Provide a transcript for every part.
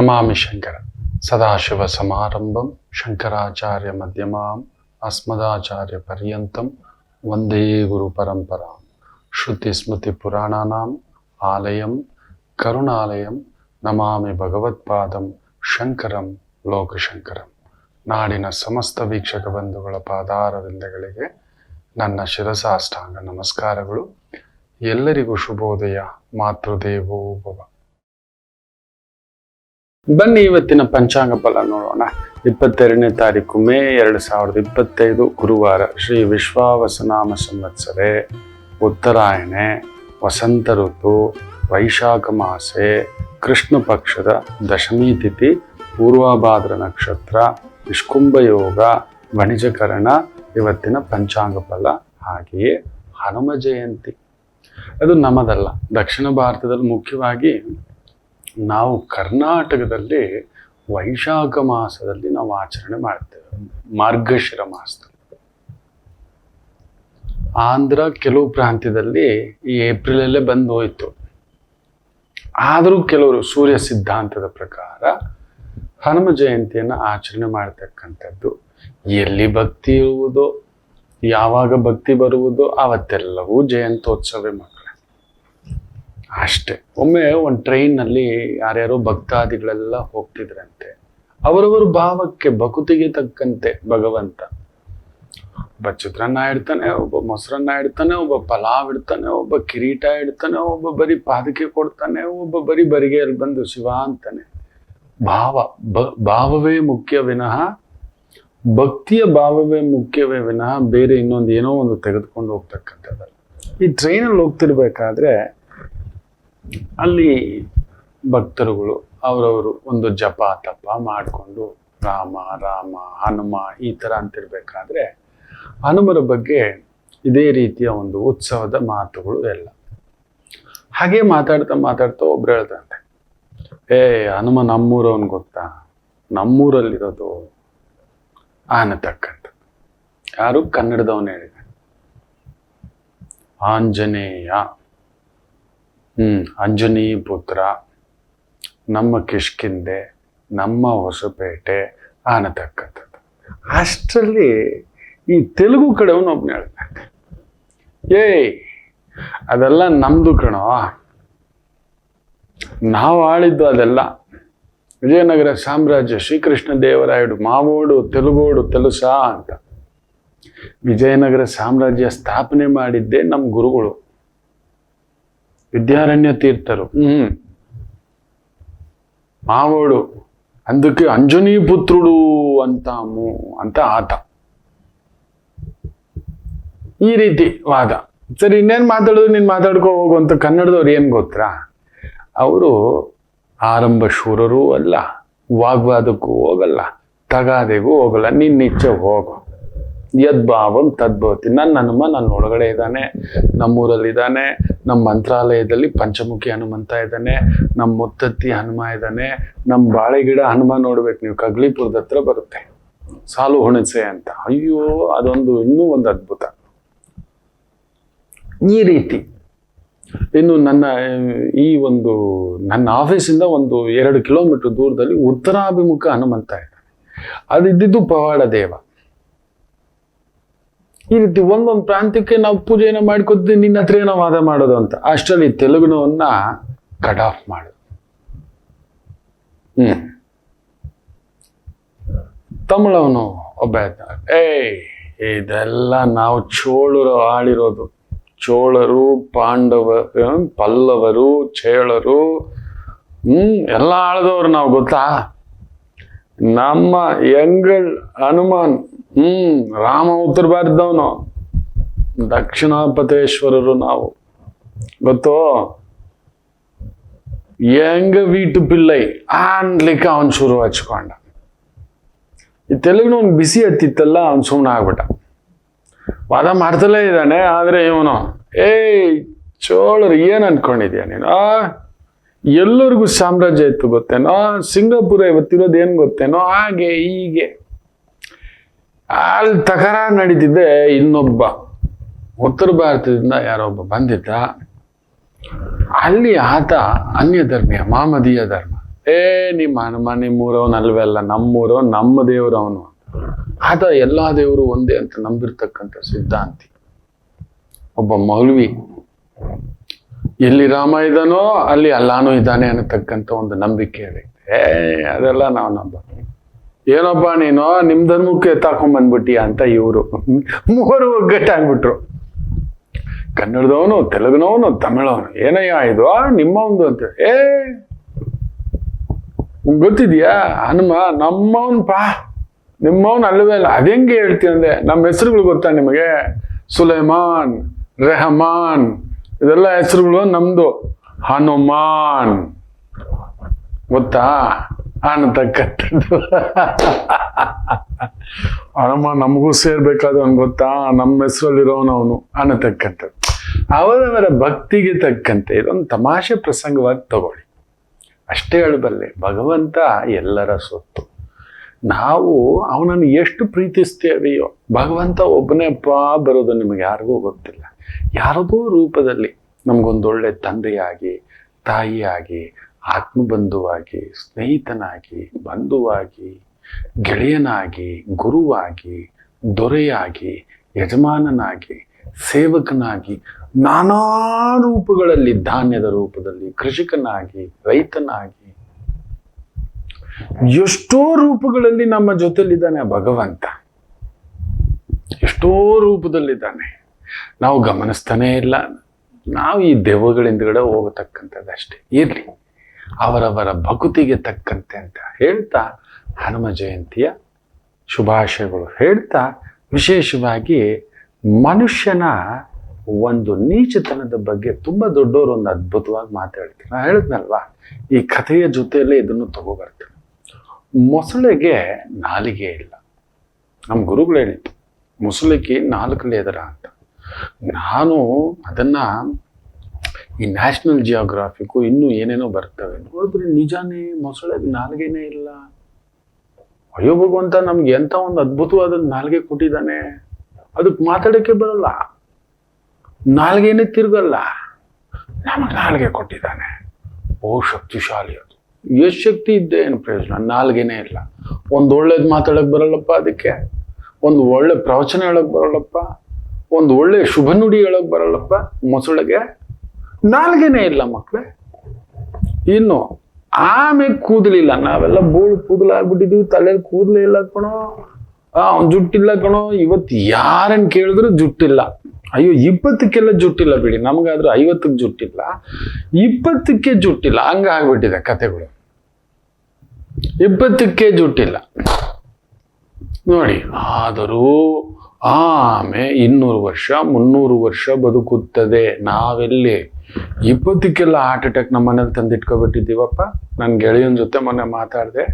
ನಮಾಮಿ ಶಂಕರ ಸದಾಶಿವ ಸಮಾರಂಭಂ ಶಂಕರಾಚಾರ್ಯ ಮಧ್ಯಮಾಂ ಅಸ್ಮದಾಚಾರ್ಯ ಪರ್ಯಂತಂ ವಂದೇ ಗುರು ಪರಂಪರಾಂ ಶ್ರುತಿ ಸ್ಮೃತಿ ಪುರಾಣಾನಾಂ ಆಲಯಂ ಕರುಣಾಲಯಂ ನಮಾಮಿ ಭಗವತ್ಪಾದಂ ಶಂಕರಂ ಲೋಕಶಂಕರಂ. ನಾಡಿನ ಸಮಸ್ತ ವೀಕ್ಷಕ ಬಂಧುಗಳ ಪಾದಾರವಿಂದಗಳಿಗೆ ನನ್ನ ಶಿರಸಾಷ್ಟಾಂಗ ನಮಸ್ಕಾರಗಳು. ಎಲ್ಲರಿಗೂ ಶುಭೋದಯ. ಮಾತೃದೇವೋ ಭವ. ಬನ್ನಿ ಇವತ್ತಿನ ಪಂಚಾಂಗ ಫಲ ನೋಡೋಣ. 22ನೇ ತಾರೀಕು ಮೇ 2025 ಗುರುವಾರ. ಶ್ರೀ ವಿಶ್ವಾವಸನಾಮ ಸಂವತ್ಸರೆ, ಉತ್ತರಾಯಣೆ, ವಸಂತ ಋತು, ವೈಶಾಖ ಮಾಸೆ, ಕೃಷ್ಣ ಪಕ್ಷದ ದಶಮಿ ತಿಥಿ, ಪೂರ್ವಭಾದ್ರ ನಕ್ಷತ್ರ, ನಿಷ್ಕುಂಭ ಯೋಗ, ವಣಿಜಕರಣ. ಇವತ್ತಿನ ಪಂಚಾಂಗ ಫಲ. ಹಾಗೆಯೇ ಹನುಮ ಜಯಂತಿ. ಅದು ನಮ್ಮದಲ್ಲ, ದಕ್ಷಿಣ ಭಾರತದಲ್ಲಿ ಮುಖ್ಯವಾಗಿ ನಾವು ಕರ್ನಾಟಕದಲ್ಲಿ ವೈಶಾಖ ಮಾಸದಲ್ಲಿ ನಾವು ಆಚರಣೆ ಮಾಡ್ತೇವೆ, ಮಾರ್ಗಶಿರ ಮಾಸದಲ್ಲಿ. ಆಂಧ್ರ ಕೆಲವು ಪ್ರಾಂತ್ಯದಲ್ಲಿ ಈ ಏಪ್ರಿಲಲ್ಲೇ ಬಂದು ಹೋಯ್ತು. ಆದರೂ ಕೆಲವರು ಸೂರ್ಯ ಸಿದ್ಧಾಂತದ ಪ್ರಕಾರ ಹನುಮ ಜಯಂತಿಯನ್ನು ಆಚರಣೆ ಮಾಡ್ತಕ್ಕಂಥದ್ದು. ಎಲ್ಲಿ ಭಕ್ತಿ ಇರುವುದೋ, ಯಾವಾಗ ಭಕ್ತಿ ಬರುವುದೋ ಅವತ್ತೆಲ್ಲವೂ ಜಯಂತ್ಯೋತ್ಸವೇ ಮಕ್ಕಳೇ. ಅಷ್ಟೇ. ಒಮ್ಮೆ ಒಂದು ಟ್ರೈನ್ನಲ್ಲಿ ಯಾರ್ಯಾರೋ ಭಕ್ತಾದಿಗಳೆಲ್ಲ ಹೋಗ್ತಿದ್ರಂತೆ. ಅವರವರ ಭಾವಕ್ಕೆ ಭಕುತಿಗೆ ತಕ್ಕಂತೆ ಭಗವಂತ ಒಬ್ಬ ಚಿತ್ರಾನ್ನ ಇಡ್ತಾನೆ, ಒಬ್ಬ ಮೊಸರನ್ನ ಇಡ್ತಾನೆ, ಒಬ್ಬ ಪಲಾವ್ ಇಡ್ತಾನೆ, ಒಬ್ಬ ಕಿರೀಟ ಇಡ್ತಾನೆ, ಒಬ್ಬ ಬರೀ ಪಾದಕೆ ಕೊಡ್ತಾನೆ, ಒಬ್ಬ ಬರೀ ಬರಿಗೆಯಲ್ಲಿ ಬಂದು ಶಿವ ಅಂತಾನೆ. ಭಾವವೇ ಮುಖ್ಯ ವಿನಃ, ಭಕ್ತಿಯ ಭಾವವೇ ಮುಖ್ಯವೇ ವಿನಃ ಬೇರೆ ಇನ್ನೊಂದು ಏನೋ ಒಂದು ತೆಗೆದುಕೊಂಡು ಹೋಗ್ತಕ್ಕಂಥದ್ದಲ್ಲ. ಈ ಟ್ರೈನಲ್ಲಿ ಹೋಗ್ತಿರ್ಬೇಕಾದ್ರೆ ಅಲ್ಲಿ ಭಕ್ತರುಗಳು ಅವರವರು ಒಂದು ಜಪ ತಪ ಮಾಡಿಕೊಂಡು ರಾಮ ರಾಮ ಹನುಮ ಈ ಥರ ಅಂತಿರ್ಬೇಕಾದ್ರೆ ಹನುಮರ ಬಗ್ಗೆ ಇದೇ ರೀತಿಯ ಒಂದು ಉತ್ಸವದ ಮಾತುಗಳು ಎಲ್ಲ. ಹಾಗೆ ಮಾತಾಡ್ತಾ ಒಬ್ರು ಹೇಳ್ದಂತೆ, ಹನುಮ ನಮ್ಮೂರವನ್ ಗೊತ್ತಾ, ನಮ್ಮೂರಲ್ಲಿರೋದು ಅನ್ನತಕ್ಕಂಥ. ಯಾರು? ಕನ್ನಡದವನು ಹೇಳಿದ. ಆಂಜನೇಯ, ಅಂಜನಿ ಪುತ್ರ, ನಮ್ಮ ಕಿಷ್ಕಿಂದೆ, ನಮ್ಮ ಹೊಸಪೇಟೆ ಅನ್ನತಕ್ಕಂಥದ್ದು. ಅಷ್ಟರಲ್ಲಿ ಈ ತೆಲುಗು ಕಡೆಯವನು ಒಬ್ನು ಹೇಳ್ತಾನೆ, ಅದೆಲ್ಲ ನಮ್ದು ಕಣೋ, ನಾವು ಆಳಿದ್ದು ಅದೆಲ್ಲ. ವಿಜಯನಗರ ಸಾಮ್ರಾಜ್ಯ, ಶ್ರೀಕೃಷ್ಣ ದೇವರಾಯಡು ಮಾವೋಡು ತೆಲುಗೋಡು ತೆಲುಸಾ ಅಂತ. ವಿಜಯನಗರ ಸಾಮ್ರಾಜ್ಯ ಸ್ಥಾಪನೆ ಮಾಡಿದ್ದೇ ನಮ್ಮ ಗುರುಗಳು ವಿದ್ಯಾರಣ್ಯ ತೀರ್ಥರು. ಮಾವೋಡು ಅದಕ್ಕೆ ಅಂಜನಿ ಪುತ್ರುಡು ಅಂತ ಆತ. ಈ ರೀತಿ ವಾದ. ಸರಿ, ಇನ್ನೇನು ಮಾತಾಡೋದು, ನೀನು ಮಾತಾಡ್ಕೋ ಹೋಗು ಅಂತ ಕನ್ನಡದವ್ರು ಏನು ಗೊತ್ತಾ? ಅವರು ಆರಂಭ ಶೂರರೂ ಅಲ್ಲ, ವಾಗ್ವಾದಕ್ಕೂ ಹೋಗಲ್ಲ, ತಗಾದೆಗೂ ಹೋಗಲ್ಲ. ನಿನ್ನಿಚ್ಛೆ ಹೋಗು, ಯದ್ಭಾವಂ ತದ್ಭವತಿ. ನನ್ನ ಹನುಮ ನನ್ನ ಒಳಗಡೆ ಇದ್ದಾನೆ, ನಮ್ಮೂರಲ್ಲಿದ್ದಾನೆ, ನಮ್ಮ ಮಂತ್ರಾಲಯದಲ್ಲಿ ಪಂಚಮುಖಿ ಹನುಮಂತ ಇದ್ದಾನೆ, ನಮ್ಮ ಮುತ್ತತ್ತಿ ಹನುಮ ಇದ್ದಾನೆ, ನಮ್ಮ ಬಾಳೆಗಿಡ ಹನುಮ ನೋಡ್ಬೇಕು ನೀವು, ಕಗ್ಲಿಪುರದ ಹತ್ರ ಬರುತ್ತೆ, ಸಾಲು ಹುಣಸೆ ಅಂತ. ಅಯ್ಯೋ, ಅದೊಂದು ಇನ್ನೂ ಒಂದು ಅದ್ಭುತ. ಈ ರೀತಿ ಇನ್ನು ನನ್ನ ಆಫೀಸಿಂದ ಒಂದು 2 ಕಿಲೋಮೀಟರ್ ದೂರದಲ್ಲಿ ಉತ್ತರಾಭಿಮುಖ ಹನುಮಂತ ಇದ್ದಾನೆ. ಅದಿದ್ದು ಪವಾಡ ದೇವ. ಈ ರೀತಿ ಒಂದೊಂದು ಪ್ರಾಂತ್ಯಕ್ಕೆ ನಾವು ಪೂಜೆಯನ್ನು ಮಾಡ್ಕೊತೀವಿ, ನಿನ್ನ ಹತ್ರ ಏನೋ ವಾದ ಮಾಡೋದು ಅಂತ. ಅಷ್ಟರಲ್ಲಿ ತೆಲುಗುನವನ್ನ ಕಟ್ ಆಫ್ ಮಾಡು. ತಮಿಳವನು ಒಬ್ಬ ಇದ್ದ, ಇದೆಲ್ಲ ನಾವು ಚೋಳರು ಆಳಿರೋದು. ಚೋಳರು, ಪಲ್ಲವರು, ಚೇಳರು ಎಲ್ಲ ಆಳದವ್ರು ನಾವು, ಗೊತ್ತಾ? ನಮ್ಮ ಎಂಗಳ್ ಹನುಮಾನ್ ರಾಮ ಉತ್ತರ ಭಾರತದವನು, ದಕ್ಷಿಣಾಪತೇಶ್ವರರು ನಾವು, ಗೊತ್ತೋ? ಎಂಗ ವೀಟು ಪಿಲ್ಲೈ ಅನ್ಲಿಕ್ಕೆ ಅವನ್ ಶುರು ಹಚ್ಕೊಂಡ. ಈ ತೆಲುಗುನ ಅವ್ನು ಬಿಸಿ ಹತ್ತಿತ್ತಲ್ಲ, ಅವ್ನು ಸುಮ್ಮನೆ ಆಗ್ಬಿಟ್ಟ. ವಾದ ಮಾಡ್ತಲೇ ಇದ್ದಾನೆ. ಆದ್ರೆ ಇವನು, ಚೋಳರು ಏನ್ ಅನ್ಕೊಂಡಿದ್ಯಾ ನೀನು? ಎಲ್ಲರಿಗೂ ಸಾಮ್ರಾಜ್ಯ ಇತ್ತು ಗೊತ್ತೇನೋ, ಸಿಂಗಾಪುರ ಇವತ್ತಿರೋದು ಏನ್ ಗೊತ್ತೇನೋ, ಹಾಗೆ ಹೀಗೆ. ಅಲ್ಲಿ ತಕರಾರು ನಡೀತಿದ್ದೆ. ಇನ್ನೊಬ್ಬ ಉತ್ತರ ಭಾರತದಿಂದ ಯಾರೊಬ್ಬ ಬಂದಿದ್ದ. ಅಲ್ಲಿ ಆತ ಅನ್ಯ ಧರ್ಮೀಯ, ಮಾಮದೀಯ ಧರ್ಮ. ನಿಮ್ಮ ಹನುಮ ನಿಮ್ಮೂರವನಲ್ವೇ ಅಲ್ಲ, ನಮ್ಮೂರವ, ನಮ್ಮ ದೇವರು ಅವನು. ಆತ ಎಲ್ಲಾ ದೇವರು ಒಂದೇ ಅಂತ ನಂಬಿರ್ತಕ್ಕಂಥ ಸಿದ್ಧಾಂತಿ. ಒಬ್ಬ ಮೌಲ್ವಿ ಎಲ್ಲಿ ರಾಮ ಇದ್ದಾನೋ ಅಲ್ಲಿ ಅಲ್ಲಾನು ಇದ್ದಾನೆ ಅನ್ನತಕ್ಕಂಥ ಒಂದು ನಂಬಿಕೆ ಇದೆ. ಅದೆಲ್ಲ ನಾವು ನಂಬ. ಏನಪ್ಪ ನೀನು ನಿಮ್ ಧರ್ಮಕ್ಕೆ ಎತ್ತಾಕೊಂಡ್ಬಂದ್ಬಿಟ್ಟಿಯ ಅಂತ ಇವರು ಮೂವರು ಒಗ್ಗಟ್ಟಾಗ್ಬಿಟ್ರು. ಕನ್ನಡದವನು, ತೆಲುಗಿನವನು, ತಮಿಳವನು. ಏನಯ್ಯ ಇದು ನಿಮ್ಮ ಒಂದು ಅಂತ. ಗೊತ್ತಿದ್ಯಾ ಹನುಮ ನಮ್ಮವನ್ ಪಾ, ನಿಮ್ಮವನ್ ಅಲ್ವೇ ಅಲ್ಲ. ಅದೆಂಗೆ ಹೇಳ್ತೀನಿ ಅಂದ್ರೆ, ನಮ್ಮ ಹೆಸರುಗಳು ಗೊತ್ತಾ ನಿಮಗೆ? ಸುಲೈಮಾನ್, ರೆಹಮಾನ್, ಇದೆಲ್ಲ ಹೆಸರುಗಳು ನಮ್ದು. ಹನುಮಾನ್ ಗೊತ್ತಾ ಅನ್ನತಕ್ಕಂಥದ್ದು. ಹನುಮ ನಮಗೂ ಸೇರ್ಬೇಕಾದವನು ಗೊತ್ತಾ, ನಮ್ಮ ಹೆಸರಲ್ಲಿರೋನು ಅವನು ಅನ್ನತಕ್ಕಂಥದ್ದು. ಅವರವರ ಭಕ್ತಿಗೆ ತಕ್ಕಂತೆ ಇದೊಂದು ತಮಾಷೆ ಪ್ರಸಂಗವಾಗಿ ತಗೊಳ್ಳಿ, ಅಷ್ಟೇ ಹೇಳಬಲ್ಲೆ. ಭಗವಂತ ಎಲ್ಲರ ಸೊತ್ತು. ನಾವು ಅವನನ್ನು ಎಷ್ಟು ಪ್ರೀತಿಸ್ತೇವೆಯೋ, ಭಗವಂತ ಒಬ್ಬನೇ ಬರೋದು ನಿಮಗೆ ಯಾರಿಗೂ ಗೊತ್ತಿಲ್ಲ. ಯಾರದೋ ರೂಪದಲ್ಲಿ ನಮಗೊಂದೊಳ್ಳೆ ತಂದೆಯಾಗಿ, ತಾಯಿಯಾಗಿ, ಆತ್ಮಬಂಧುವಾಗಿ, ಸ್ನೇಹಿತನಾಗಿ, ಬಂಧುವಾಗಿ, ಗೆಳೆಯನಾಗಿ, ಗುರುವಾಗಿ, ದೊರೆಯಾಗಿ, ಯಜಮಾನನಾಗಿ, ಸೇವಕನಾಗಿ, ನಾನಾ ರೂಪಗಳಲ್ಲಿ, ಧಾನ್ಯದ ರೂಪದಲ್ಲಿ, ಕೃಷಿಕನಾಗಿ, ರೈತನಾಗಿ, ಎಷ್ಟೋ ರೂಪಗಳಲ್ಲಿ ನಮ್ಮ ಜೊತೆಲಿದ್ದಾನೆ ಭಗವಂತ. ಎಷ್ಟೋ ರೂಪದಲ್ಲಿದ್ದಾನೆ, ನಾವು ಗಮನಿಸ್ತಾನೇ ಇಲ್ಲ. ನಾವು ಈ ದೆವ್ವಗಳ ಹಿಂದ್ಗಡೆ ಹೋಗತಕ್ಕಂಥದ್ದಷ್ಟೇ. ಇರ್ಲಿ, ಅವರವರ ಭಕುತಿಗೆ ತಕ್ಕಂತೆ ಅಂತ ಹೇಳ್ತಾ ಹನುಮ ಜಯಂತಿಯ ಶುಭಾಶಯಗಳು ಹೇಳ್ತಾ, ವಿಶೇಷವಾಗಿ ಮನುಷ್ಯನ ಒಂದು ನೀಚತನದ ಬಗ್ಗೆ ತುಂಬಾ ದೊಡ್ಡವರು ಒಂದು ಅದ್ಭುತವಾಗಿ ಮಾತಾಡ್ತೀನಿ. ನಾನು ಹೇಳಿದ್ನಲ್ವಾ, ಈ ಕಥೆಯ ಜೊತೆಯಲ್ಲೇ ಇದನ್ನು ತಗೋಬರ್ತೀನಿ. ಮೊಸಳೆಗೆ ನಾಲಿಗೆ ಇಲ್ಲ. ನಮ್ಮ ಗುರುಗಳು ಹೇಳಿತ್ತು, ಮೊಸಳೆಗೆ 4 ಲೇದರ ಅಂತ. ನಾನು ಅದನ್ನ ಈ ನ್ಯಾಷನಲ್ ಜಿಯೋಗ್ರಾಫಿಕ್ಕು ಇನ್ನೂ ಏನೇನೋ ಬರ್ತವೆ ನೋಡಿದ್ರೆ ನಿಜಾನೇ ಮೊಸಳೆಗೆ ನಾಲ್ಗೆನೇ ಇಲ್ಲ. ಅಯ್ಯೋ ಭಗವಂತ, ನಮ್ಗೆ ಎಂತ ಒಂದು ಅದ್ಭುತವಾದ ನಾಲ್ಗೆ ಕೊಟ್ಟಿದ್ದಾನೆ, ಅದಕ್ಕೆ ಮಾತಾಡಕ್ಕೆ ಬರಲ್ಲ, ನಾಲ್ಗೆನೇ ತಿರ್ಗಲ್ಲ, ನಮಗೆ ನಾಲ್ಗೆ ಕೊಟ್ಟಿದ್ದಾನೆ. ಓ ಶಕ್ತಿಶಾಲಿ ಅದು. ಎಷ್ಟು ಶಕ್ತಿ ಇದ್ದೆ ಏನು ಪ್ರಯೋಜನ, ನಾಲ್ಗೆನೇ ಇಲ್ಲ. ಒಂದು ಒಳ್ಳೇದು ಮಾತಾಡಕ್ ಬರಲ್ಲಪ್ಪ, ಅದಕ್ಕೆ ಒಂದು ಒಳ್ಳೆ ಪ್ರವಚನ ಹೇಳಕ್ ಬರಲ್ಲಪ್ಪ, ಒಂದು ಒಳ್ಳೆ ಶುಭ ನುಡಿ ಹೇಳಕ್ ಬರಲ್ಲಪ್ಪ ಮೊಸಳೆಗೆ. ನಾಲ್ಗೆನೇ ಇಲ್ಲ ಮಕ್ಳೇ. ಇನ್ನು ಆಮೇಲೆ ಕೂದಲಿಲ್ಲ. ನಾವೆಲ್ಲ ಬೋಳು ಕೂದಲಾಗ್ಬಿಟ್ಟಿದೀವಿ, ತಲೆಯಲ್ಲಿ ಕೂದಲೇ ಇಲ್ಲ ಕಣೋ, ಅವ್ನು ಜುಟ್ಟಿಲ್ಲ ಕಣೋ. ಇವತ್ತು ಯಾರನ್ನು ಕೇಳಿದ್ರು ಜುಟ್ಟಿಲ್ಲ. ಅಯ್ಯೋ 20ಕ್ಕೆಲ್ಲ ಜುಟ್ಟಿಲ್ಲ ಬಿಡಿ, ನಮಗಾದ್ರೂ 50ಕ್ಕೆ ಜುಟ್ಟಿಲ್ಲ, 20ಕ್ಕೆ ಜುಟ್ಟಿಲ್ಲ. ಹಂಗ ಆಗ್ಬಿಟ್ಟಿದೆ ಕತೆಗಳು. 20ಕ್ಕೆ ಜುಟ್ಟಿಲ್ಲ ನೋಡಿ. ಆದರೂ ಆಮೇಲೆ 200 ವರ್ಷ 300 ವರ್ಷ ಬದುಕುತ್ತದೆ. ನಾವೆಲ್ಲಿ 20ಕ್ಕೆಲ್ಲ ಹಾರ್ಟ್ ಅಟ್ಯಾಕ್ ನಮ್ಮ ಮನೇಲಿ ತಂದಿಟ್ಕೊಬಿಟ್ಟಿದ್ದೀವಪ್ಪ. ನನ್ನ ಗೆಳೆಯನ ಜೊತೆ ಮೊನ್ನೆ ಮಾತಾಡಿದೆ,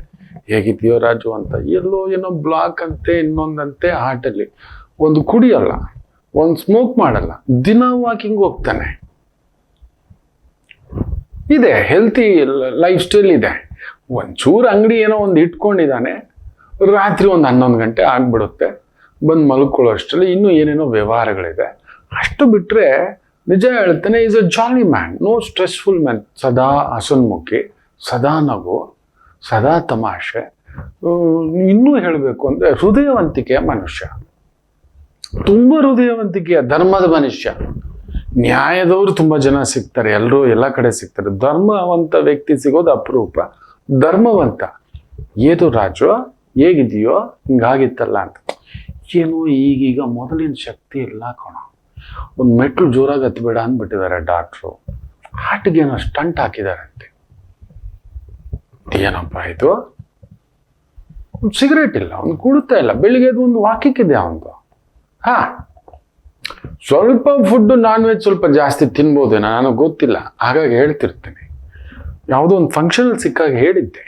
ಹೇಗಿದೆಯೋ ರಾಜು ಅಂತ. ಎಲ್ಲೋ ಏನೋ ಬ್ಲಾಕ್ ಅಂತೆ, ಇನ್ನೊಂದಂತೆ ಹಾರ್ಟಲ್ಲಿ. ಒಂದು ಕುಡಿಯಲ್ಲ, ಒಂದು ಸ್ಮೋಕ್ ಮಾಡಲ್ಲ, ದಿನ ವಾಕಿಂಗ್ ಹೋಗ್ತಾನೆ. ಇದೆ ಹೆಲ್ತಿ ಲೈಫ್ ಸ್ಟೈಲ್ ಇದೆ. ಒಂಚೂರು ಅಂಗಡಿ ಏನೋ ಒಂದು ಇಟ್ಕೊಂಡಿದ್ದಾನೆ, ರಾತ್ರಿ ಒಂದು 11 ಗಂಟೆ ಆಗ್ಬಿಡುತ್ತೆ, ಬಂದು ಮಲ್ಕೊಳ್ಳೋ ಅಷ್ಟರಲ್ಲಿ ಇನ್ನೂ ಏನೇನೋ ವ್ಯವಹಾರಗಳಿದೆ. ಅಷ್ಟು ಬಿಟ್ಟರೆ ನಿಜ ಹೇಳ್ತಾನೆ, is a jolly man, no stressful man. ಸದಾ ಹಸನ್ಮುಖಿ, ಸದಾ ನಗು, ಸದಾ ತಮಾಷೆ. ಇನ್ನೂ ಹೇಳಬೇಕು ಅಂದರೆ ಹೃದಯವಂತಿಕೆಯ ಮನುಷ್ಯ, ತುಂಬ ಹೃದಯವಂತಿಕೆಯ ಧರ್ಮದ ಮನುಷ್ಯ. ನ್ಯಾಯದವರು ತುಂಬ ಜನ ಸಿಗ್ತಾರೆ, ಎಲ್ಲರೂ ಎಲ್ಲ ಕಡೆ ಸಿಗ್ತಾರೆ. ಧರ್ಮವಂತ ವ್ಯಕ್ತಿ ಸಿಗೋದು ಅಪರೂಪ. ಧರ್ಮವಂತ ಏದು ರಾಜು ಹೇಗಿದೆಯೋ ಹಿಂಗಾಗಿತ್ತಲ್ಲ ಅಂತ. ಏನೋ ಈಗೀಗ ಮೊದಲಿನ ಶಕ್ತಿ ಇಲ್ಲ ಕಣ. ಒಂದು ಮೆಟ್ಲು ಜೋರಾಗಿ ಹತ್ಬೇಡ ಅಂದ್ಬಿಟ್ಟಿದ್ದಾರೆ ಡಾಕ್ಟ್ರು. ಹಾರ್ಟ್ಗೇನೋ ಸ್ಟಂಟ್ ಹಾಕಿದಾರಂತೆ. ಏನಪ್ಪ ಇದು? ಒಂದು ಸಿಗರೇಟ್ ಇಲ್ಲ, ಒಂದು ಕುಡಿತಾ ಇಲ್ಲ, ಬೆಳಿಗ್ಗೆ ಒಂದು ವಾಕಿಂಗ್ ಇದೆ ಅವನು. ಸ್ವಲ್ಪ ಫುಡ್ ನಾನ್ ವೆಜ್ ಸ್ವಲ್ಪ ಜಾಸ್ತಿ ತಿನ್ಬೋದೇನೋ, ನನಗೆ ಗೊತ್ತಿಲ್ಲ, ಹಾಗಾಗಿ ಹೇಳ್ತಿರ್ತೀನಿ. ಯಾವುದೋ ಒಂದು ಫಂಕ್ಷನಲ್ಲಿ ಸಿಕ್ಕಾಗ ಹೇಳಿದ್ದೆ,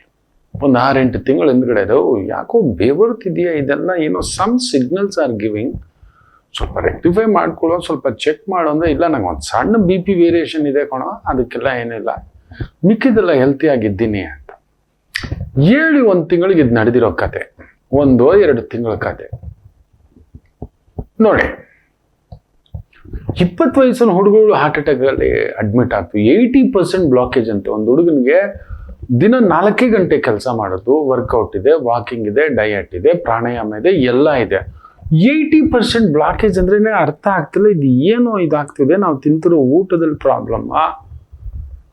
ಒಂದು 6-8 ತಿಂಗಳ ಹಿಂದ್ಗಡೆ ಅದು ಯಾಕೋ ಬೇವರ್ತಿದೆಯಾ, ಇದೆಲ್ಲ ಏನೋ ಸಮ್ ಸಿಗ್ನಲ್ಸ್ ಆರ್ ಗಿವಿಂಗ್, ಸ್ವಲ್ಪ ರೆಕ್ಟಿಫೈ ಮಾಡ್ಕೊಳ್ಳೋ, ಸ್ವಲ್ಪ ಚೆಕ್ ಮಾಡೋ ಅಂದರೆ, ಇಲ್ಲ ನಂಗೆ ಒಂದು ಸಣ್ಣ BP ವೇರಿಯೇಷನ್ ಇದೆ ಕಣೋ, ಅದಕ್ಕೆಲ್ಲ ಏನಿಲ್ಲ, ಮಿಕ್ಕಿದೆಲ್ಲ ಹೆಲ್ತಿ ಆಗಿದ್ದೀನಿ ಅಂತ ಹೇಳಿ 1 ತಿಂಗಳಿಗೆ ಇದು ನಡೆದಿರೋ ಕತೆ. 1-2 ತಿಂಗಳ ಕತೆ ನೋಡಿ. 20 ವಯಸ್ಸಿನ ಹುಡುಗರು ಹಾರ್ಟ್ ಅಟ್ಯಾಕ್ ಅಲ್ಲಿ ಅಡ್ಮಿಟ್ ಆಗ್ತವೆ. 80% ಬ್ಲಾಕೇಜ್ ಅಂತೆ. ಒಂದು ಹುಡುಗನಿಗೆ ದಿನ 4 ಗಂಟೆ ಕೆಲಸ ಮಾಡೋದು, ವರ್ಕೌಟ್ ಇದೆ, ವಾಕಿಂಗ್ ಇದೆ, ಡಯಟ್ ಇದೆ, ಪ್ರಾಣಾಯಾಮ ಇದೆ, ಎಲ್ಲ ಇದೆ. 80% ಬ್ಲಾಕೇಜ್ ಅಂದ್ರೇನೆ ಅರ್ಥ ಆಗ್ತಿಲ್ಲ. ಇದು ಏನೋ ಇದಾಗ್ತಿದೆ, ನಾವು ತಿಂತಿರೋ ಊಟದಲ್ಲಿ ಪ್ರಾಬ್ಲಮ್ಮಾ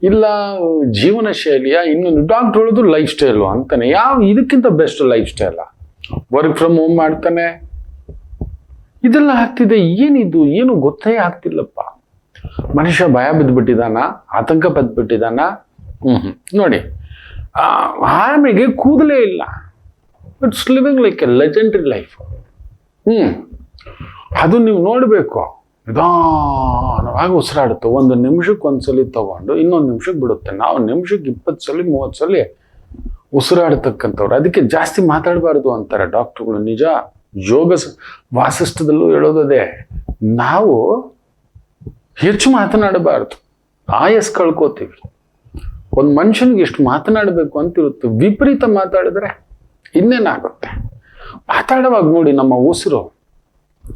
ಇಲ್ಲ ಜೀವನ ಶೈಲಿಯ, ಇನ್ನೊಂದು ಡಾಕ್ಟರ್ ಹೇಳೋದು ಲೈಫ್ ಸ್ಟೈಲು ಅಂತಾನೆ. ಇದಕ್ಕಿಂತ ಬೆಸ್ಟ್ ಲೈಫ್ ಸ್ಟೈಲ? ವರ್ಕ್ ಫ್ರಮ್ ಹೋಮ್ ಮಾಡ್ತಾನೆ, ಇದೆಲ್ಲ ಆಗ್ತಿದೆ. ಏನಿದು ಏನು ಗೊತ್ತೇ ಆಗ್ತಿಲ್ಲಪ್ಪ. ಮನುಷ್ಯ ಭಯ ಬಿದ್ದುಬಿಟ್ಟಿದಾನ, ಆತಂಕ ಪದ್ಬಿಟ್ಟಿದಾನ. ನೋಡಿ, ಆಮೆಗೆ ಕೂದಲೇ ಇಲ್ಲ, it's living like A legendary life. ಅದು ನೀವು ನೋಡಬೇಕು. ನಿಧಾನವಾಗಿ ಉಸಿರಾಡುತ್ತೆ. 1 ನಿಮಿಷಕ್ಕೆ 1 ಸಲ ತಗೊಂಡು ಇನ್ನೊಂದು ನಿಮಿಷಕ್ಕೆ ಬಿಡುತ್ತೆ. ನಾವು ನಿಮಿಷಕ್ಕೆ 20 ಸಲ 30 ಸಲ ಉಸಿರಾಡ್ತಕ್ಕಂಥವ್ರು. ಅದಕ್ಕೆ ಜಾಸ್ತಿ ಮಾತಾಡಬಾರ್ದು ಅಂತಾರೆ ಡಾಕ್ಟರ್ಗಳು. ನಿಜ, ಯೋಗ ವಾಸಿಷ್ಠದಲ್ಲೂ ಹೇಳೋದೇ, ನಾವು ಹೆಚ್ಚು ಮಾತನಾಡಬಾರ್ದು, ಆಯಸ್ ಕಳ್ಕೋತೀವಿ. ಒಂದು ಮನುಷ್ಯನಿಗೆ ಎಷ್ಟು ಮಾತನಾಡಬೇಕು ಅಂತಿರುತ್ತೆ, ವಿಪರೀತ ಮಾತಾಡಿದ್ರೆ ಇನ್ನೇನಾಗುತ್ತೆ. ಮಾತಾಡುವಾಗ ನೋಡಿ, ನಮ್ಮ ಉಸಿರು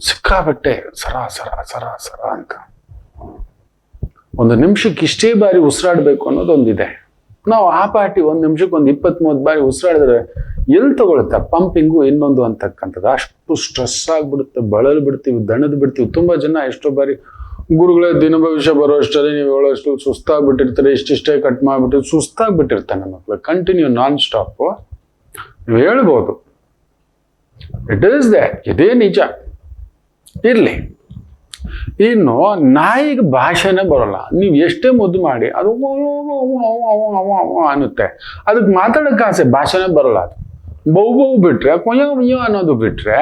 ಸಿಕ್ಕಾಬಟ್ಟೆ ಸರ ಸರ ಸರ ಸರ ಅಂತ. 1 ನಿಮಿಷಕ್ಕೆ ಇಷ್ಟೇ ಬಾರಿ ಉಸಿರಾಡಬೇಕು ಅನ್ನೋದೊಂದಿದೆ. ನಾವು ಆ ಪಾರ್ಟಿ 1 ನಿಮಿಷಕ್ಕೆ 20-30 ಬಾರಿ ಉಸಿರಾಡಿದ್ರೆ ಎಲ್ಲಿ ತಗೊಳುತ್ತೆ ಪಂಪಿಂಗು ಇನ್ನೊಂದು ಅಂತಕ್ಕಂಥದ್ದು. ಅಷ್ಟು ಸ್ಟ್ರೆಸ್ ಆಗಿಬಿಡುತ್ತೆ, ಬಳಲು ಬಿಡ್ತೀವಿ, ದಣದ್ ಬಿಡ್ತೀವಿ. ತುಂಬಾ ಜನ ಎಷ್ಟೋ ಬಾರಿ ಗುರುಗಳೇ ದಿನ ಭವಿಷ್ಯ ಬರೋ ಅಷ್ಟರಲ್ಲಿ ನೀವು ಹೇಳೋಷ್ಟು ಸುಸ್ತಾಗ್ಬಿಟ್ಟಿರ್ತಾರೆ, ಇಷ್ಟಿಷ್ಟೇ ಕಟ್ ಮಾಡಿಬಿಟ್ಟು ಸುಸ್ತಾಗ್ಬಿಟ್ಟಿರ್ತಾನೆ ಮಕ್ಕಳು. ಕಂಟಿನ್ಯೂ ನಾನ್ ಸ್ಟಾಪ್ ನೀವು ಹೇಳ್ಬೋದು. ಇಟ್ ಈಸ್ ದಟ್, ಇದೇ ನಿಜ. ಇರ್ಲಿ. ಇನ್ನು ನಾಯಿಗೆ ಭಾಷೆನೇ ಬರೋಲ್ಲ. ನೀವು ಎಷ್ಟೇ ಮುದ್ದು ಮಾಡಿ ಅದು ಅನ್ನುತ್ತೆ. ಅದಕ್ಕೆ ಮಾತಾಡೋಕೆ ಆಸೆ, ಭಾಷೆನೇ ಬರೋಲ್ಲ. ಅದು ಬೌ ಬಿಟ್ರೆ ಕೊಯ್ಯೋ ಅನ್ನೋದು ಬಿಟ್ರೆ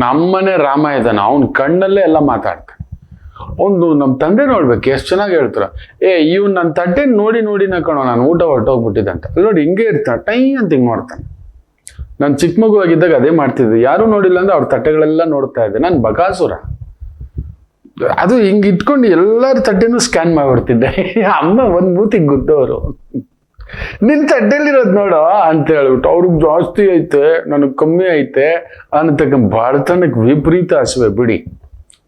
ನಮ್ಮನೆ ರಾಮ ಇದ್ದಾನೆ, ಅವನ ಕಣ್ಣಲ್ಲೇ ಎಲ್ಲ ಮಾತಾಡ್ತಾನೆ. ನಮ್ಮ ತಂದೆ ನೋಡ್ಬೇಕು ಎಷ್ಟು ಚೆನ್ನಾಗಿ ಹೇಳ್ತಾರ. ಇವ್ನು ನನ್ನ ತಟ್ಟೆ ನೋಡಿ ನೋಡಿ ಕಣೋ ನಾನು ಊಟ ಹೊರಟೋಗ್ಬಿಟ್ಟಿದ್ದೆ ಅಂತ. ನೋಡಿ ಹಿಂಗೆ ಇರ್ತಾನೆ, ಟೈ ಅಂತ ಹಿಂಗೆ ನೋಡ್ತಾನೆ. ನಾನು ಚಿಕ್ಕ ಮಗು ಆಗಿದ್ದಾಗ ಅದೇ ಮಾಡ್ತಿದ್ದೆ. ಯಾರು ನೋಡಿಲ್ಲ ಅಂದ್ರೆ ಅವ್ರ ತಟ್ಟೆಗಳೆಲ್ಲ ನೋಡ್ತಾ ಇದ್ದೆ. ನಾನು ಬಕಾಸುರ. ಅದು ಹಿಂಗೆ ಇಟ್ಕೊಂಡು ಎಲ್ಲರ ತಟ್ಟೆನೂ ಸ್ಕ್ಯಾನ್ ಮಾಡಿಬಿಡ್ತಿದ್ದೆ. ಅಮ್ಮ ಒಂದು ಮೂತಿಗೆ ಗುದ್ದವರು, ನಿನ್ನ ತಟ್ಟೆಲಿರೋದು ನೋಡೋ ಅಂತ ಹೇಳ್ಬಿಟ್ಟು. ಅವ್ರಿಗೆ ಜಾಸ್ತಿ ಐತೆ, ನನಗೆ ಕಮ್ಮಿ ಐತೆ ಅನ್ನತಕ್ಕ ಬಡತನಕ್ಕೆ ವಿಪರೀತ ಹಸುವೆ ಬಿಡಿ.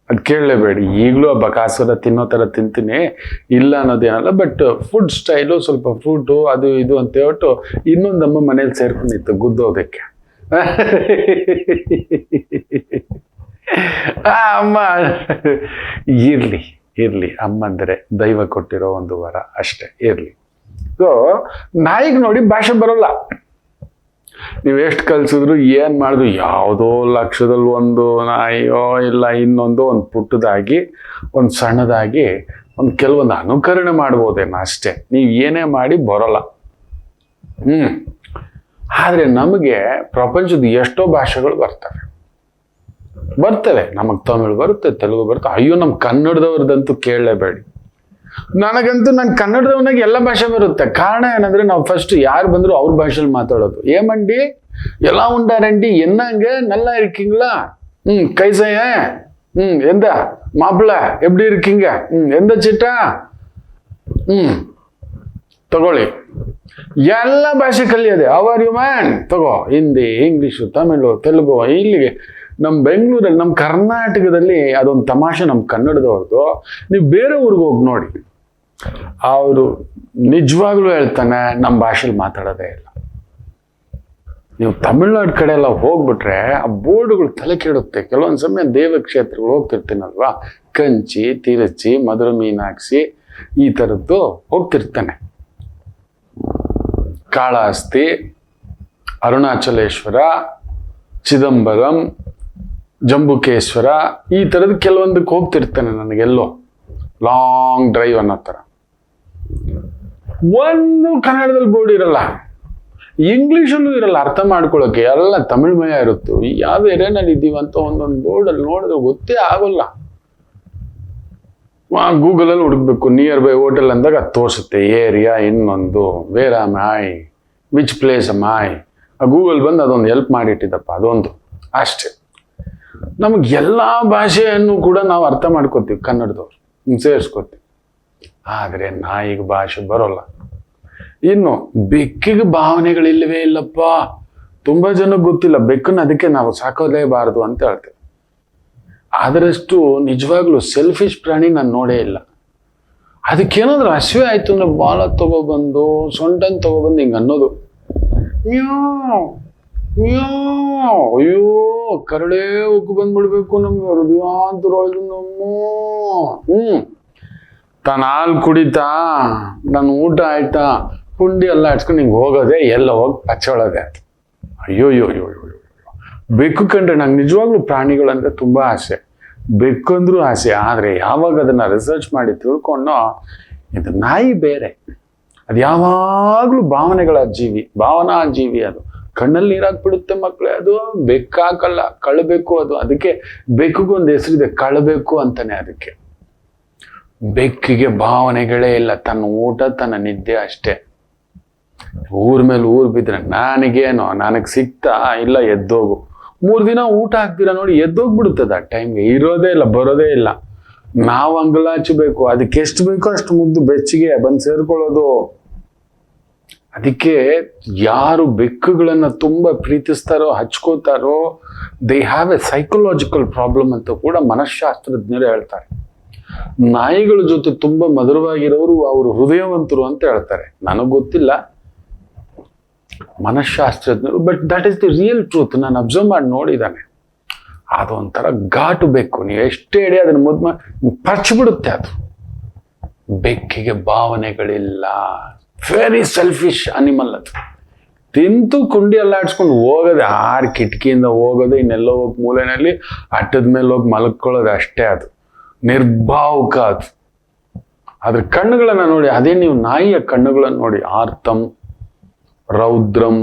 ಅದು ಕೇಳಲೇಬೇಡಿ. ಈಗಲೂ ಆ ಬಕಾಸುರ ತಿನ್ನೋ ಥರ ತಿಂತೀನಿ, ಇಲ್ಲ ಅನ್ನೋದೇನಲ್ಲ. ಬಟ್ ಫುಡ್ ಸ್ಟೈಲು ಸ್ವಲ್ಪ ಫ್ರೂಟು ಅದು ಇದು ಅಂತ ಹೇಳ್ಬಿಟ್ಟು ಇನ್ನೊಂದಮ್ಮ ಮನೇಲಿ ಸೇರ್ಕೊಂಡಿತ್ತು ಗುದ್ದೋದಕ್ಕೆ. ಅಮ್ಮ ಇರ್ಲಿ ಅಮ್ಮಂದರೆ ದೈವ ಕೊಟ್ಟಿರೋ ಒಂದು ವರ ಅಷ್ಟೇ, ಇರ್ಲಿ. ಸೊ ನಾಯಿಗೆ ನೋಡಿ ಭಾಷೆ ಬರೋಲ್ಲ. ನೀವು ಎಷ್ಟು ಕಲ್ಸಿದ್ರು ಏನು ಮಾಡಿದ್ರು, ಯಾವುದೋ ಲಕ್ಷದಲ್ಲಿ ಒಂದು ನಾಯಿಯೋ ಇಲ್ಲ ಇನ್ನೊಂದು ಒಂದು ಪುಟ್ಟದಾಗಿ ಒಂದು ಸಣ್ಣದಾಗಿ ಒಂದು ಕೆಲವೊಂದು ಅನುಕರಣೆ ಮಾಡ್ಬೋದೇನೋ ಅಷ್ಟೇ. ನೀವು ಏನೇ ಮಾಡಿ ಬರೋಲ್ಲ. ಆದರೆ ನಮಗೆ ಪ್ರಪಂಚದ ಎಷ್ಟೋ ಭಾಷೆಗಳು ಬರ್ತವೆ. ನಮಗೆ ತಮಿಳು ಬರುತ್ತೆ, ತೆಲುಗು ಬರುತ್ತೆ. ಅಯ್ಯೋ, ನಮ್ಮ ಕನ್ನಡದವ್ರದಂತೂ ಕೇಳಲೇಬೇಡಿ. ನನಗಂತೂ ನನ್ನ ಕನ್ನಡದವನಾಗ ಎಲ್ಲ ಭಾಷೆ ಬರುತ್ತೆ. ಕಾರಣ ಏನಂದ್ರೆ ನಾವು ಫಸ್ಟ್ ಯಾರು ಬಂದ್ರು ಅವ್ರ ಭಾಷೆಯಲ್ಲಿ ಮಾತಾಡೋದು. ಏಮಂಡಿ ಎಲ್ಲ ಉಂಡಾರಂಡಿ ಎನ್ನಂಗೆ ನಲ್ಲ ಇರ್ಕಿಂಗ್ಲಾ, ಕೈಸಯ್ಯ, ಎಂದ ಮಾಪ್ಳ ಎಬ್ಡಿ ಇರ್ಕಿಂಗ, ಎಂದ ಚಿಟ್ಟ, ತಗೊಳ್ಳಿ. ಎಲ್ಲ ಭಾಷೆ ಕಲಿಯೋದೆ. ಅವರ್ ಯು ಮ್ಯಾನ್ ತಗೋ, ಹಿಂದಿ, ಇಂಗ್ಲೀಷು, ತಮಿಳು, ತೆಲುಗು. ಇಲ್ಲಿಗೆ ನಮ್ಮ ಬೆಂಗಳೂರಲ್ಲಿ, ನಮ್ಮ ಕರ್ನಾಟಕದಲ್ಲಿ ಅದೊಂದು ತಮಾಷೆ ನಮ್ಮ ಕನ್ನಡದವ್ರದ್ದು. ನೀವು ಬೇರೆ ಊರಿಗೆ ಹೋಗಿ ನೋಡಿ, ಅವರು ನಿಜವಾಗ್ಲೂ ಹೇಳ್ತಾನೆ ನಮ್ಮ ಭಾಷೆಲಿ ಮಾತಾಡೋದೇ ಇಲ್ಲ. ನೀವು ತಮಿಳ್ನಾಡು ಕಡೆ ಎಲ್ಲ ಹೋಗ್ಬಿಟ್ರೆ ಆ ಬೋರ್ಡುಗಳು ತಲೆ ಕೆಡುತ್ತೆ. ಕೆಲವೊಂದು ಸಮಯ ದೇವಕ್ಷೇತ್ರಗಳು ಹೋಗ್ತಿರ್ತೀನಲ್ವಾ, ಕಂಚಿ, ತಿರುಚಿ, ಮಧುರ ಮೀನಾಕ್ಷಿ ಈ ಥರದ್ದು ಹೋಗ್ತಿರ್ತಾನೆ. ಕಾಳಹಸ್ತಿ, ಅರುಣಾಚಲೇಶ್ವರ, ಚಿದಂಬರಂ, ಜಂಬುಕೇಶ್ವರ ಈ ಥರದ್ದು ಕೆಲವೊಂದಕ್ಕೆ ಹೋಗ್ತಿರ್ತಾನೆ. ನನಗೆಲ್ಲೋ ಲಾಂಗ್ ಡ್ರೈವ್ ಅನ್ನೋ ಥರ ಒಂದು ಕನ್ನಡದಲ್ಲಿ ಬೋರ್ಡ್ ಇರಲ್ಲ, ಇಂಗ್ಲೀಷಲ್ಲೂ ಇರಲ್ಲ ಅರ್ಥ ಮಾಡ್ಕೊಳ್ಳೋಕೆ. ಎಲ್ಲ ತಮಿಳ್ಮಯ ಇರುತ್ತೆ. ಯಾವ ಏರಿಯಾನಲ್ಲಿ ಇದ್ದೀವಂತ ಒಂದೊಂದು ಬೋರ್ಡಲ್ಲಿ ನೋಡಿದ್ರೆ ಗೊತ್ತೇ ಆಗೋಲ್ಲ. ಗೂಗಲಲ್ಲಿ ಹುಡುಕ್ಬೇಕು, ನಿಯರ್ ಬೈ ಹೋಟೆಲ್ ಅಂದಾಗ ಅದು ತೋರಿಸುತ್ತೆ ಏರಿಯಾ, ಇನ್ನೊಂದು where am I, which place am I. Google ಬಂದು ಅದೊಂದು ಹೆಲ್ಪ್ ಮಾಡಿಟ್ಟಿದ್ದಪ್ಪ, ಅದೊಂದು ಅಷ್ಟೇ. ನಮಗೆ ಎಲ್ಲ ಭಾಷೆಯನ್ನು ಕೂಡ ನಾವು ಅರ್ಥ ಮಾಡ್ಕೋತೀವಿ, ಕನ್ನಡದವ್ರು ಸೇರಿಸ್ಕೋತೀವಿ. ಆದರೆ ನಾಯಿಗೆ ಭಾಷೆ ಬರೋಲ್ಲ. ಇನ್ನು ಬೆಕ್ಕಿಗೆ ಭಾವನೆಗಳಿಲ್ಲವೇ ಇಲ್ಲಪ್ಪ. ತುಂಬ ಜನಕ್ಕೆ ಗೊತ್ತಿಲ್ಲ ಬೆಕ್ಕನ್ನು, ಅದಕ್ಕೆ ನಾವು ಸಾಕೋಲೇಬಾರದು ಅಂತ ಹೇಳ್ತೇವೆ. ಅದರಷ್ಟು ನಿಜವಾಗ್ಲೂ ಸೆಲ್ಫಿಶ್ ಪ್ರಾಣಿ ನಾನು ನೋಡೇ ಇಲ್ಲ. ಅದಕ್ಕೇನಾದ್ರೂ ಹಸಿವೆ ಆಯ್ತು ಅಂದ್ರೆ ಬಾಲ ತಗೊಬಂದು ಸೊಂಟನ್ ತಗೊಬಂದು ಹಿಂಗೆ ಅನ್ನೋದು, ಅಯ್ಯೋ ಕರಡೇ ಉಕ್ಕು ಬಂದ್ಬಿಡ್ಬೇಕು ನಮ್ಗೆ, ಹೃದಯಾಂತರವಾಗಿ ತಾನು ಹಾಲು ಕುಡಿತಾ, ನಾನು ಊಟ ಆಯ್ತಾ, ಕುಂಡಿ ಎಲ್ಲ ಹಚ್ಕೊಂಡು ಹಿಂಗೆ ಹೋಗೋದೆ, ಎಲ್ಲ ಹೋಗಿ ಪಚ್ಚೊಳದೆ. ಅಯ್ಯೋ ಬೆಕ್ಕು ಕಂಡ್ರೆ ನಂಗೆ ನಿಜವಾಗ್ಲೂ ಪ್ರಾಣಿಗಳಂದ್ರೆ ತುಂಬಾ ಆಸೆ, ಬೆಕ್ಕಂದ್ರೂ ಆಸೆ. ಆದ್ರೆ ಯಾವಾಗ ಅದನ್ನ ರಿಸರ್ಚ್ ಮಾಡಿ ತಿಳ್ಕೊಂಡೋ, ಇದು ನಾಯಿ ಬೇರೆ, ಅದು ಯಾವಾಗ್ಲೂ ಭಾವನೆಗಳ ಜೀವಿ, ಭಾವನಾ ಜೀವಿ. ಅದು ಕಣ್ಣಲ್ಲಿ ನೀರಾಕ್ಬಿಡುತ್ತೆ ಮಕ್ಕಳೇ, ಅದು ಬೆಕ್ಕಾಕಲ್ಲ, ಕಳಬೇಕು ಅದು. ಅದಕ್ಕೆ ಬೆಕ್ಕಿಗೂ ಒಂದು ಹೆಸರಿದೆ, ಕಳಬೇಕು ಅಂತಾನೆ. ಅದಕ್ಕೆ ಬೆಕ್ಕಿಗೆ ಭಾವನೆಗಳೇ ಇಲ್ಲ, ತನ್ನ ಊಟ ತನ್ನ ನಿದ್ದೆ ಅಷ್ಟೇ. ಊರ್ ಮೇಲೆ ಊರ್ ಬಿದ್ರೆ ನನಗೇನೋ, ನನಗ್ ಸಿಕ್ತಾ ಇಲ್ಲ ಎದ್ದೋಗು. 3 ದಿನ ಊಟ ಹಾಕ್ತೀರಾ ನೋಡಿ, ಎದ್ದೋಗ್ಬಿಡುತ್ತದ ಟೈಮ್ಗೆ, ಇರೋದೇ ಇಲ್ಲ, ಬರೋದೇ ಇಲ್ಲ. ನಾವು ಅಂಗಲಾಚಬೇಕು, ಅದಕ್ಕೆ ಎಷ್ಟು ಬೇಕೋ ಅಷ್ಟು ಮುದ್ದು ಬೆಚ್ಚಿಗೆ ಬಂದು ಸೇರ್ಕೊಳ್ಳೋದು. ಅದಕ್ಕೆ ಯಾರು ಬೆಕ್ಕುಗಳನ್ನ ತುಂಬಾ ಪ್ರೀತಿಸ್ತಾರೋ, ಹಚ್ಕೋತಾರೋ, they have a psychological problem ಅಂತ ಕೂಡ ಮನಃಶಾಸ್ತ್ರಜ್ಞರು ಹೇಳ್ತಾರೆ. ನಾಯಿಗಳ ಜೊತೆ ತುಂಬಾ ಮಧುರವಾಗಿರೋರು ಅವರು ಹೃದಯವಂತರು ಅಂತ ಹೇಳ್ತಾರೆ. ನನಗ್ ಗೊತ್ತಿಲ್ಲ, ಮನಃಶಾಸ್ತ್ರಜ್ಞರು, but that is the real truth. ನಾನು ಅಬ್ಸರ್ವ್ ಮಾಡಿ ನೋಡಿದ್ದಾನೆ. ಅದೊಂಥರ ಘಾಟು ಬೇಕು, ನೀವು ಎಷ್ಟೇ ಹೇಳಿ ಅದನ್ನ ಮುದ್ಮ ಪರ್ಚ್ಬಿಡುತ್ತೆ. ಅದು ಬೆಕ್ಕಿಗೆ ಭಾವನೆಗಳಿಲ್ಲ, ವೆರಿ ಸೆಲ್ಫಿಶ್ ಅನಿಮಲ್. ಅದು ತಿಂತು ಕುಂಡಿ ಎಲ್ಲ ಆಡ್ಸ್ಕೊಂಡು ಹೋಗೋದೆ, 6 ಕಿಟಕಿಯಿಂದ ಹೋಗೋದೆ, ಇನ್ನೆಲ್ಲೋ ಹೋಗಿ ಮೂಲೆಯಲ್ಲಿ ಅಟ್ಟದ ಮೇಲೆ ಹೋಗಿ ಮಲ್ಕೊಳ್ಳೋದು ಅಷ್ಟೇ. ಅದು ನಿರ್ಭಾವುಕ. ಅದು ಅದ್ರ ಕಣ್ಣುಗಳನ್ನ ನೋಡಿ, ಅದೇ ನೀವು ನಾಯಿಯ ಕಣ್ಣುಗಳನ್ನ ನೋಡಿ, ಆರ್ತಂ, ರೌದ್ರಂ,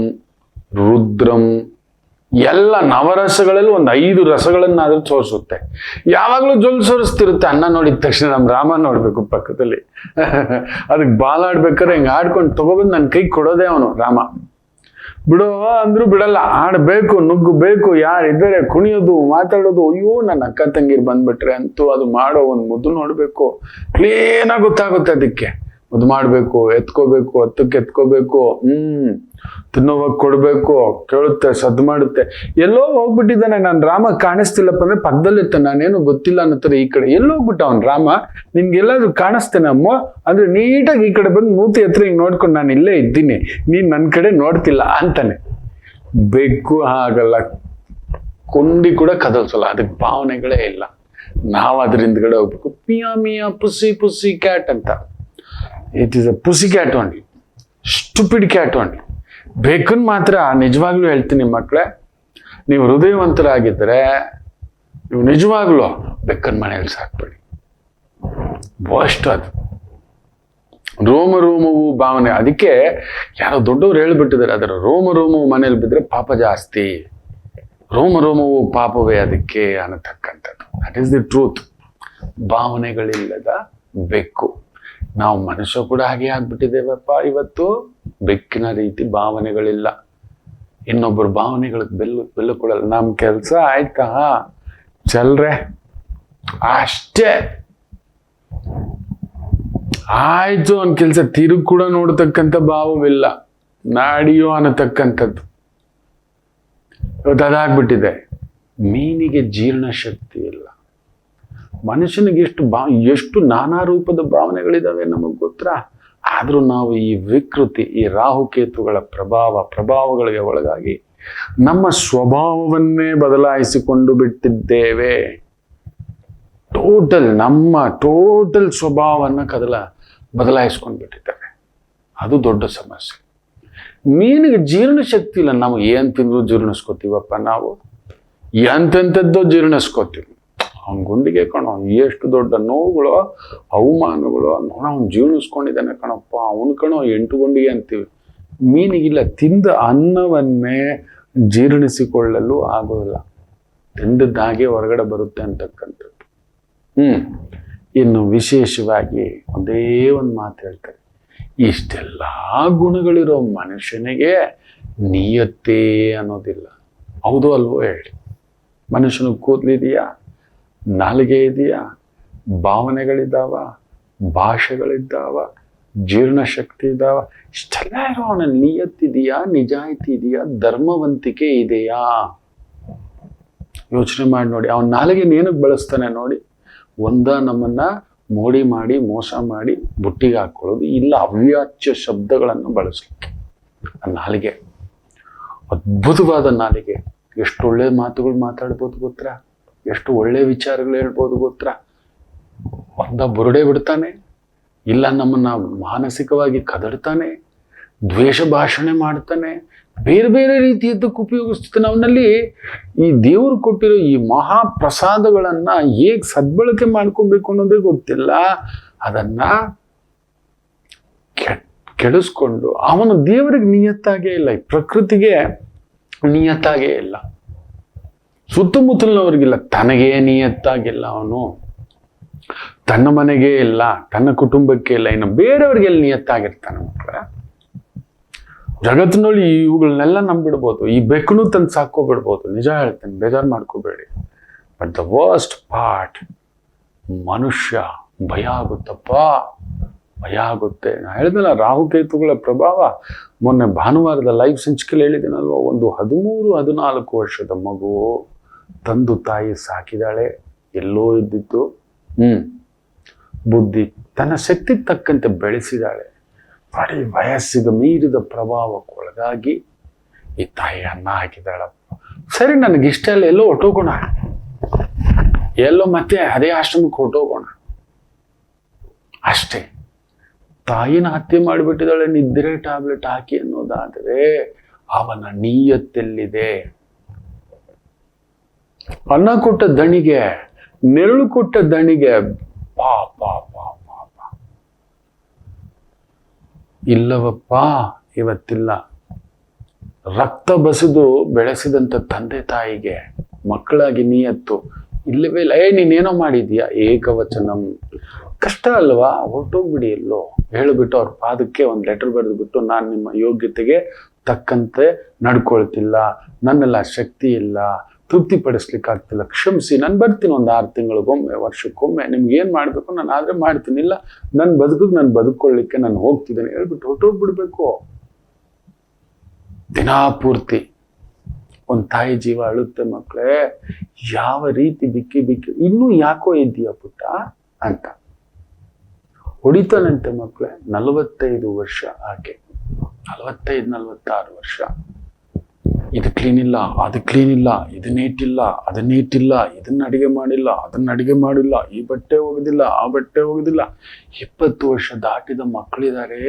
ರುದ್ರಂ, ಎಲ್ಲ ನವರಸಗಳಲ್ಲಿ ಒಂದು 5 ರಸಗಳನ್ನಾದ್ರೂ ತೋರಿಸುತ್ತೆ. ಯಾವಾಗ್ಲೂ ಜೊಲ್ ಸೋರಿಸ್ತಿರುತ್ತೆ. ಅನ್ನ ನೋಡಿದ ತಕ್ಷಣ ನಮ್ಮ ರಾಮ ನೋಡ್ಬೇಕು ಪಕ್ಕದಲ್ಲಿ. ಅದಕ್ಕೆ ಬಾಲಾಡ್ಬೇಕಾದ್ರೆ ಹಿಂಗೆ ಆಡ್ಕೊಂಡು ತಗೊಬಂದು ನನ್ನ ಕೈ ಕೊಡೋದೇ ಅವನು ರಾಮ. ಬಿಡೋ ಅಂದ್ರೂ ಬಿಡಲ್ಲ, ಆಡ್ಬೇಕು, ನುಗ್ಗಬೇಕು, ಯಾರಿದ್ದಾರೆ ಕುಣಿಯೋದು, ಮಾತಾಡೋದು. ಅಯ್ಯೋ ನನ್ನ ಅಕ್ಕ ತಂಗಿರ್ ಬಂದ್ಬಿಟ್ರೆ ಅಂತೂ ಅದು ಮಾಡೋ ಒಂದು ಮುದ್ದು ನೋಡ್ಬೇಕು, ಕ್ಲೀನಾಗಿ ಗೊತ್ತಾಗುತ್ತೆ. ಅದಕ್ಕೆ ಮುದ್ದು ಮಾಡ್ಬೇಕು, ಎತ್ಕೋಬೇಕು, ಹತ್ತಕ್ಕೆ ಎತ್ಕೋಬೇಕು, ತಿನ್ನೋವಾಗ ಕೊಡ್ಬೇಕು, ಕೇಳುತ್ತೆ, ಸದ್ದು ಮಾಡುತ್ತೆ. ಎಲ್ಲೋ ಹೋಗ್ಬಿಟ್ಟಿದ್ದಾನೆ ನಾನು ರಾಮ, ಕಾಣಿಸ್ತಿಲ್ಲಪ್ಪ ಅಂದ್ರೆ ಪಕ್ಕದಲ್ಲಿರ್ತಾನೆ, ನಾನೇನು ಗೊತ್ತಿಲ್ಲ ಅನ್ನತ್ತಾರೆ. ಈ ಕಡೆ ಎಲ್ಲೋ ಹೋಗ್ಬಿಟ್ಟ ಅವ್ನು ರಾಮ, ನಿನ್ಗೆಲ್ಲಾದ್ರೂ ಕಾಣಿಸ್ತೇನೆ ಅಮ್ಮ ಅಂದ್ರೆ ನೀಟಾಗಿ ಈ ಕಡೆ ಬಂದು ಮೂತಿ ಹತ್ರ ಹಿಂಗೆ ನೋಡ್ಕೊಂಡು, ನಾನು ಇಲ್ಲೇ ಇದ್ದೀನಿ, ನೀನ್ ನನ್ನ ಕಡೆ ನೋಡ್ತಿಲ್ಲ ಅಂತಾನೆ. ಬೆಕ್ಕು ಹಾಗಲ್ಲ, ಕೊಂಡಿ ಕೂಡ ಕದಲ್ಸಲ್ಲ, ಅದಕ್ಕೆ ಭಾವನೆಗಳೇ ಇಲ್ಲ. ನಾವು ಅದ್ರ ಹಿಂದ್ಗಡೆ ಹೋಗ್ಬೇಕು, ಮಿಯಾ ಮಿಯಾ ಪುಸಿ ಪುಸಿ ಕ್ಯಾಟ್ ಅಂತ. It is a pussy cat only, stupid cat only. ಬೆಕ್ಕನ್ ಮಾತ್ರ ನಿಜವಾಗ್ಲೂ ಹೇಳ್ತೀನಿ ಮಕ್ಕಳೇ, ನೀವು ಹೃದಯವಂತರಾಗಿದ್ದರೆ ನೀವು ನಿಜವಾಗ್ಲೂ ಬೆಕ್ಕನ್ ಮನೆಯಲ್ಲಿ ಸಾಕ್ಬೇಡಿ. ಅಷ್ಟು ಅದು ರೋಮ ರೋಮವು ಭಾವನೆ. ಅದಕ್ಕೆ ಯಾರೋ ದೊಡ್ಡವ್ರು ಹೇಳ್ಬಿಟ್ಟಿದ್ದಾರೆ, ಅದರ ರೋಮ ರೋಮವು ಮನೇಲಿ ಬಿದ್ದರೆ ಪಾಪ ಜಾಸ್ತಿ, ರೋಮ ರೋಮವು ಪಾಪವೇ ಅದಕ್ಕೆ ಅನ್ನತಕ್ಕಂಥದ್ದು. That is the truth. ಭಾವನೆಗಳಿಲ್ಲದ ಬೆಕ್ಕು. ನಾವು ಮನುಷ್ಯ ಕೂಡ ಹಾಗೆ ಆಗ್ಬಿಟ್ಟಿದ್ದೇವಪ್ಪ ಇವತ್ತು. ಬೆಕ್ಕಿನ ರೀತಿ ಭಾವನೆಗಳಿಲ್ಲ, ಇನ್ನೊಬ್ಬರ ಭಾವನೆಗಳಿಗೆ ಬೆಲ್ಲು ಕೊಡಲ್ಲ. ನಮ್ಮ ಕೆಲಸ ಆಯ್ತಾ ಚಲ್ರೆ ಅಷ್ಟೇ ಆಯ್ತು, ಒಂದು ಕೆಲಸ ತಿರುಗಿ ಕೂಡ ನೋಡ್ತಕ್ಕಂಥ ಭಾವವಿಲ್ಲ, ನಾಡಿಯೋ ಅನ್ನತಕ್ಕಂಥದ್ದು ಇವತ್ತು ಅದಾಗ್ಬಿಟ್ಟಿದೆ. ಮೀನಿಗೆ ಜೀರ್ಣಶಕ್ತಿ ಇಲ್ಲ, ಮನುಷ್ಯನಿಗೆ ಎಷ್ಟು ನಾನಾ ರೂಪದ ಭಾವನೆಗಳಿದಾವೆ ನಮಗೆ ಗೊತ್ತಾ. ಆದ್ರೂ ನಾವು ಈ ವಿಕೃತಿ, ಈ ರಾಹುಕೇತುಗಳ ಪ್ರಭಾವಗಳಿಗೆ ಒಳಗಾಗಿ ನಮ್ಮ ಸ್ವಭಾವವನ್ನೇ ಬದಲಾಯಿಸಿಕೊಂಡು ಬಿಟ್ಟಿದ್ದೇವೆ. ನಮ್ಮ ಟೋಟಲ್ ಸ್ವಭಾವವನ್ನು ಬದಲಾಯಿಸ್ಕೊಂಡು ಬಿಟ್ಟಿದ್ದೇವೆ. ಅದು ದೊಡ್ಡ ಸಮಸ್ಯೆ. ಮೀನಿಗೆ ಜೀರ್ಣಶಕ್ತಿ ಇಲ್ಲ, ನಾವು ಏನ್ ತಿಂದ್ರು ಜೀರ್ಣಿಸ್ಕೋತೀವಪ್ಪ. ನಾವು ಎಂತೆಂಥದ್ದೋ ಜೀರ್ಣಿಸ್ಕೋತೀವಿ. ಅವ್ನ ಗುಂಡಿಗೆ ಕಣೋ ಎಷ್ಟು ದೊಡ್ಡ ನೋವುಗಳು, ಅವಮಾನಗಳು, ಅವ್ನು ಜೀರ್ಣಿಸ್ಕೊಂಡಿದ್ದಾನೆ ಕಣಪ್ಪ, ಅವನು ಕಣೋ 8 ಗುಂಡಿಗೆ ಅಂತೀವಿ. ಮೀನಿಗಿಲ್ಲ, ತಿಂದ ಅನ್ನವನ್ನೇ ಜೀರ್ಣಿಸಿಕೊಳ್ಳಲು ಆಗೋದಿಲ್ಲ, ತಿಂದದ್ದಾಗೆ ಹೊರಗಡೆ ಬರುತ್ತೆ ಅಂತಕ್ಕಂಥದ್ದು. ಇನ್ನು ವಿಶೇಷವಾಗಿ ಒಂದೇ ಒಂದು ಮಾತು ಹೇಳ್ತಾರೆ, ಇಷ್ಟೆಲ್ಲ ಗುಣಗಳಿರೋ ಮನುಷ್ಯನಿಗೆ ನಿಯತ್ತೇ ಅನ್ನೋದಿಲ್ಲ. ಹೌದು ಅಲ್ವೋ ಹೇಳಿ? ಮನುಷ್ಯನಿಗೆ ಕೂದಲಿದೆಯಾ, ನಾಲಿಗೆ ಇದೆಯಾ, ಭಾವನೆಗಳಿದ್ದಾವ, ಭಾಷೆಗಳಿದ್ದಾವ, ಜೀರ್ಣಶಕ್ತಿ ಇದ್ದಾವ, ಇಷ್ಟೆಲ್ಲ ಇರೋ ಅವನಲ್ಲಿ ನಿಯತ್ತಿದೆಯಾ, ನಿಜಾಯಿತಿ ಇದೆಯಾ, ಧರ್ಮವಂತಿಕೆ ಇದೆಯಾ? ಯೋಚನೆ ಮಾಡಿ ನೋಡಿ. ಅವನ ನಾಲಿಗೆ ಏನಕ್ಕೆ ಬಳಸ್ತಾನೆ ನೋಡಿ. ನಮ್ಮನ್ನ ಮೋಡಿ ಮಾಡಿ ಮೋಸ ಮಾಡಿ ಬುಟ್ಟಿಗೆ ಹಾಕೊಳ್ಳೋದು, ಇಲ್ಲ ಅವ್ಯಾಚ್ಯ ಶಬ್ದಗಳನ್ನು ಬಳಸಲಿಕ್ಕೆ. ಆ ನಾಲಿಗೆ ಅದ್ಭುತವಾದ ನಾಲಿಗೆ. ಎಷ್ಟು ಒಳ್ಳೆ ಮಾತುಗಳು ಮಾತಾಡ್ಬೋದು ಗೊತ್ತಾ, ಎಷ್ಟು ಒಳ್ಳೆ ವಿಚಾರಗಳು ಹೇಳ್ಬೋದು ಗೊತ್ತಾ. ಒಂದ ಬುರುಡೆ ಬಿಡ್ತಾನೆ, ಇಲ್ಲ ನಮ್ಮನ್ನ ಮಾನಸಿಕವಾಗಿ ಕದಡ್ತಾನೆ, ದ್ವೇಷ ಭಾಷಣೆ ಮಾಡ್ತಾನೆ, ಬೇರೆ ಬೇರೆ ರೀತಿಯದ್ದಕ್ಕೆ ಉಪಯೋಗಿಸ್ತಾನೆ. ಅವನಲ್ಲಿ ಈ ದೇವರು ಕೊಟ್ಟಿರೋ ಈ ಮಹಾಪ್ರಸಾದಗಳನ್ನ ಹೇಗೆ ಸದ್ಬಳಕೆ ಮಾಡ್ಕೊಬೇಕು ಅನ್ನೋದೇ ಗೊತ್ತಿಲ್ಲ. ಅದನ್ನ ಕೆಡಿಸ್ಕೊಂಡು ಅವನು ದೇವರಿಗೆ ನಿಯತ್ತಾಗೇ ಇಲ್ಲ, ಈ ಪ್ರಕೃತಿಗೆ ನಿಯತ್ತಾಗೇ ಇಲ್ಲ, ಸುತ್ತಮುತ್ತಲಿನವ್ರಿಗಿಲ್ಲ, ತನಗೇ ನಿಯತ್ತಾಗಿಲ್ಲ. ಅವನು ತನ್ನ ಮನೆಗೆ ಇಲ್ಲ, ತನ್ನ ಕುಟುಂಬಕ್ಕೆ ಇಲ್ಲ, ಇನ್ನು ಬೇರೆಯವ್ರಿಗೆಲ್ಲ ನಿಯತ್ತಾಗಿರ್ತಾನೆ. ಮಕ್ಕಳ ಜಗತ್ತಿನಲ್ಲಿ ಇವುಗಳನ್ನೆಲ್ಲ ನಂಬಿಡ್ಬೋದು, ಈ ಬೆಕ್ಕನು ತಂದು ಸಾಕೋಬಿಡ್ಬೋದು. ನಿಜ ಹೇಳ್ತೇನೆ, ಬೇಜಾರು ಮಾಡ್ಕೋಬೇಡಿ. ಬಟ್ ದ ವರ್ಸ್ಟ್ ಪಾರ್ಟ್, ಮನುಷ್ಯ ಭಯ ಆಗುತ್ತಪ್ಪ, ಭಯ ಆಗುತ್ತೆ. ನಾ ಹೇಳಿದ್ನಲ್ಲ, ರಾಹುಕೇತುಗಳ ಪ್ರಭಾವ. ಮೊನ್ನೆ ಭಾನುವಾರದ ಲೈವ್ ಸಂಚಿಕೆಯಲ್ಲಿ ಹೇಳಿದ್ದೀನಲ್ವ, ಒಂದು 13-14 ವರ್ಷದ ಮಗು ತಂದು ತಾಯಿ ಸಾಕಿದಾಳೆ, ಎಲ್ಲೋ ಇದ್ದಿತ್ತು. ಬುದ್ಧಿ ತನ್ನ ಶಕ್ತಿಗೆ ತಕ್ಕಂತೆ ಬೆಳೆಸಿದಾಳೆ. ಬರೀ ವಯಸ್ಸಿಗೆ ಮೀರಿದ ಪ್ರಭಾವಕ್ಕೊಳಗಾಗಿ ಈ ತಾಯಿ ಅನ್ನ ಹಾಕಿದಾಳಪ್ಪ. ಸರಿ, ನನಗಿಷ್ಟ ಇಲ್ಲ, ಎಲ್ಲೋ ಹೊಟ್ಟೋಗೋಣ, ಎಲ್ಲೋ ಮತ್ತೆ ಅದೇ ಆಶ್ರಮಕ್ಕೆ ಹೊಟ್ಟೋಗೋಣ ಅಷ್ಟೇ. ತಾಯಿನ ಹತ್ಯೆ ಮಾಡಿಬಿಟ್ಟಿದ್ದಾಳೆ ನಿದ್ರೆ ಟ್ಯಾಬ್ಲೆಟ್ ಹಾಕಿ ಅನ್ನೋದಾದರೆ ಅವನ ನೀಯತ್ತೆಲ್ಲಿದೆ? ಅನ್ನ ಕೊಟ್ಟ ದಣಿಗೆ, ನೆರಳು ಕೊಟ್ಟ ದಣಿಗೆ ಪಾಪ ಪಾಪ ಇಲ್ಲವಪ್ಪ, ಇವತ್ತಿಲ್ಲ. ರಕ್ತ ಬಸಿದು ಬೆಳೆಸಿದಂಥ ತಂದೆ ತಾಯಿಗೆ ಮಕ್ಕಳಾಗಿ ನೀಯತ್ತು ಇಲ್ಲವೇ ಇಲ್ಲ. ನೀನೇನೋ ಮಾಡಿದ್ಯಾ, ಏಕವಚನಂ. ಕಷ್ಟ ಅಲ್ವಾ? ಹೊರಟೋಗ್ಬಿಡಿ, ಎಲ್ಲೋ ಹೇಳಿಬಿಟ್ಟು ಅವ್ರ ಪಾದಕ್ಕೆ ಒಂದು ಲೆಟರ್ ಬರೆದುಬಿಟ್ಟು, ನಾನು ನಿಮ್ಮ ಯೋಗ್ಯತೆಗೆ ತಕ್ಕಂತೆ ನಡ್ಕೊಳ್ತಿಲ್ಲ, ನನ್ನೆಲ್ಲ ಶಕ್ತಿ ಇಲ್ಲ, ತೃಪ್ತಿಪಡಿಸ್ಲಿಕ್ಕಾಗ್ತಿಲ್ಲ, ಕ್ಷಮಿಸಿ, ನಾನು ಬರ್ತೀನಿ ಒಂದು 6 ತಿಂಗಳಿಗೊಮ್ಮೆ, ವರ್ಷಕ್ಕೊಮ್ಮೆ, ನಿಮ್ಗೆ ಏನು ಮಾಡಬೇಕು ನಾನು ಆದರೆ ಮಾಡ್ತೀನಿ, ಇಲ್ಲ ನನ್ನ ಬದುಕಿಗೆ ನಾನು ಬದುಕೊಳ್ಳಿಕ್ಕೆ ನಾನು ಹೋಗ್ತಿದ್ದೇನೆ ಹೇಳ್ಬಿಟ್ಟು ಹೊರಟೋಗ್ಬಿಡ್ಬೇಕು. ದಿನಾಪೂರ್ತಿ ಒಂದು ತಾಯಿ ಜೀವ ಅಳುತ್ತೆ ಮಕ್ಕಳೇ. ಯಾವ ರೀತಿ ಬಿಕ್ಕಿ ಬಿಕ್ಕಿ, ಇನ್ನೂ ಯಾಕೋ ಇದ್ದೀಯ ಪುಟ್ಟ ಅಂತ ಹೊಡಿತಾನಂತೆ ಮಕ್ಕಳೇ. 45 ವರ್ಷ ಆಕೆ, 45-46 ವರ್ಷ. ಇದು ಕ್ಲೀನ್ ಇಲ್ಲ, ಅದು ಕ್ಲೀನ್ ಇಲ್ಲ, ಇದು ನೀಟ್ ಇಲ್ಲ, ಅದು ನೀಟ್ ಇಲ್ಲ, ಇದನ್ನ ಅಡಿಗೆ ಮಾಡಿಲ್ಲ, ಅದನ್ನ ಅಡಿಗೆ ಮಾಡಿಲ್ಲ, ಈ ಬಟ್ಟೆ ಹೋಗುದಿಲ್ಲ, ಆ ಬಟ್ಟೆ ಹೋಗುದಿಲ್ಲ. 20 ವರ್ಷ ದಾಟಿದ ಮಕ್ಕಳಿದ್ದಾರೆ.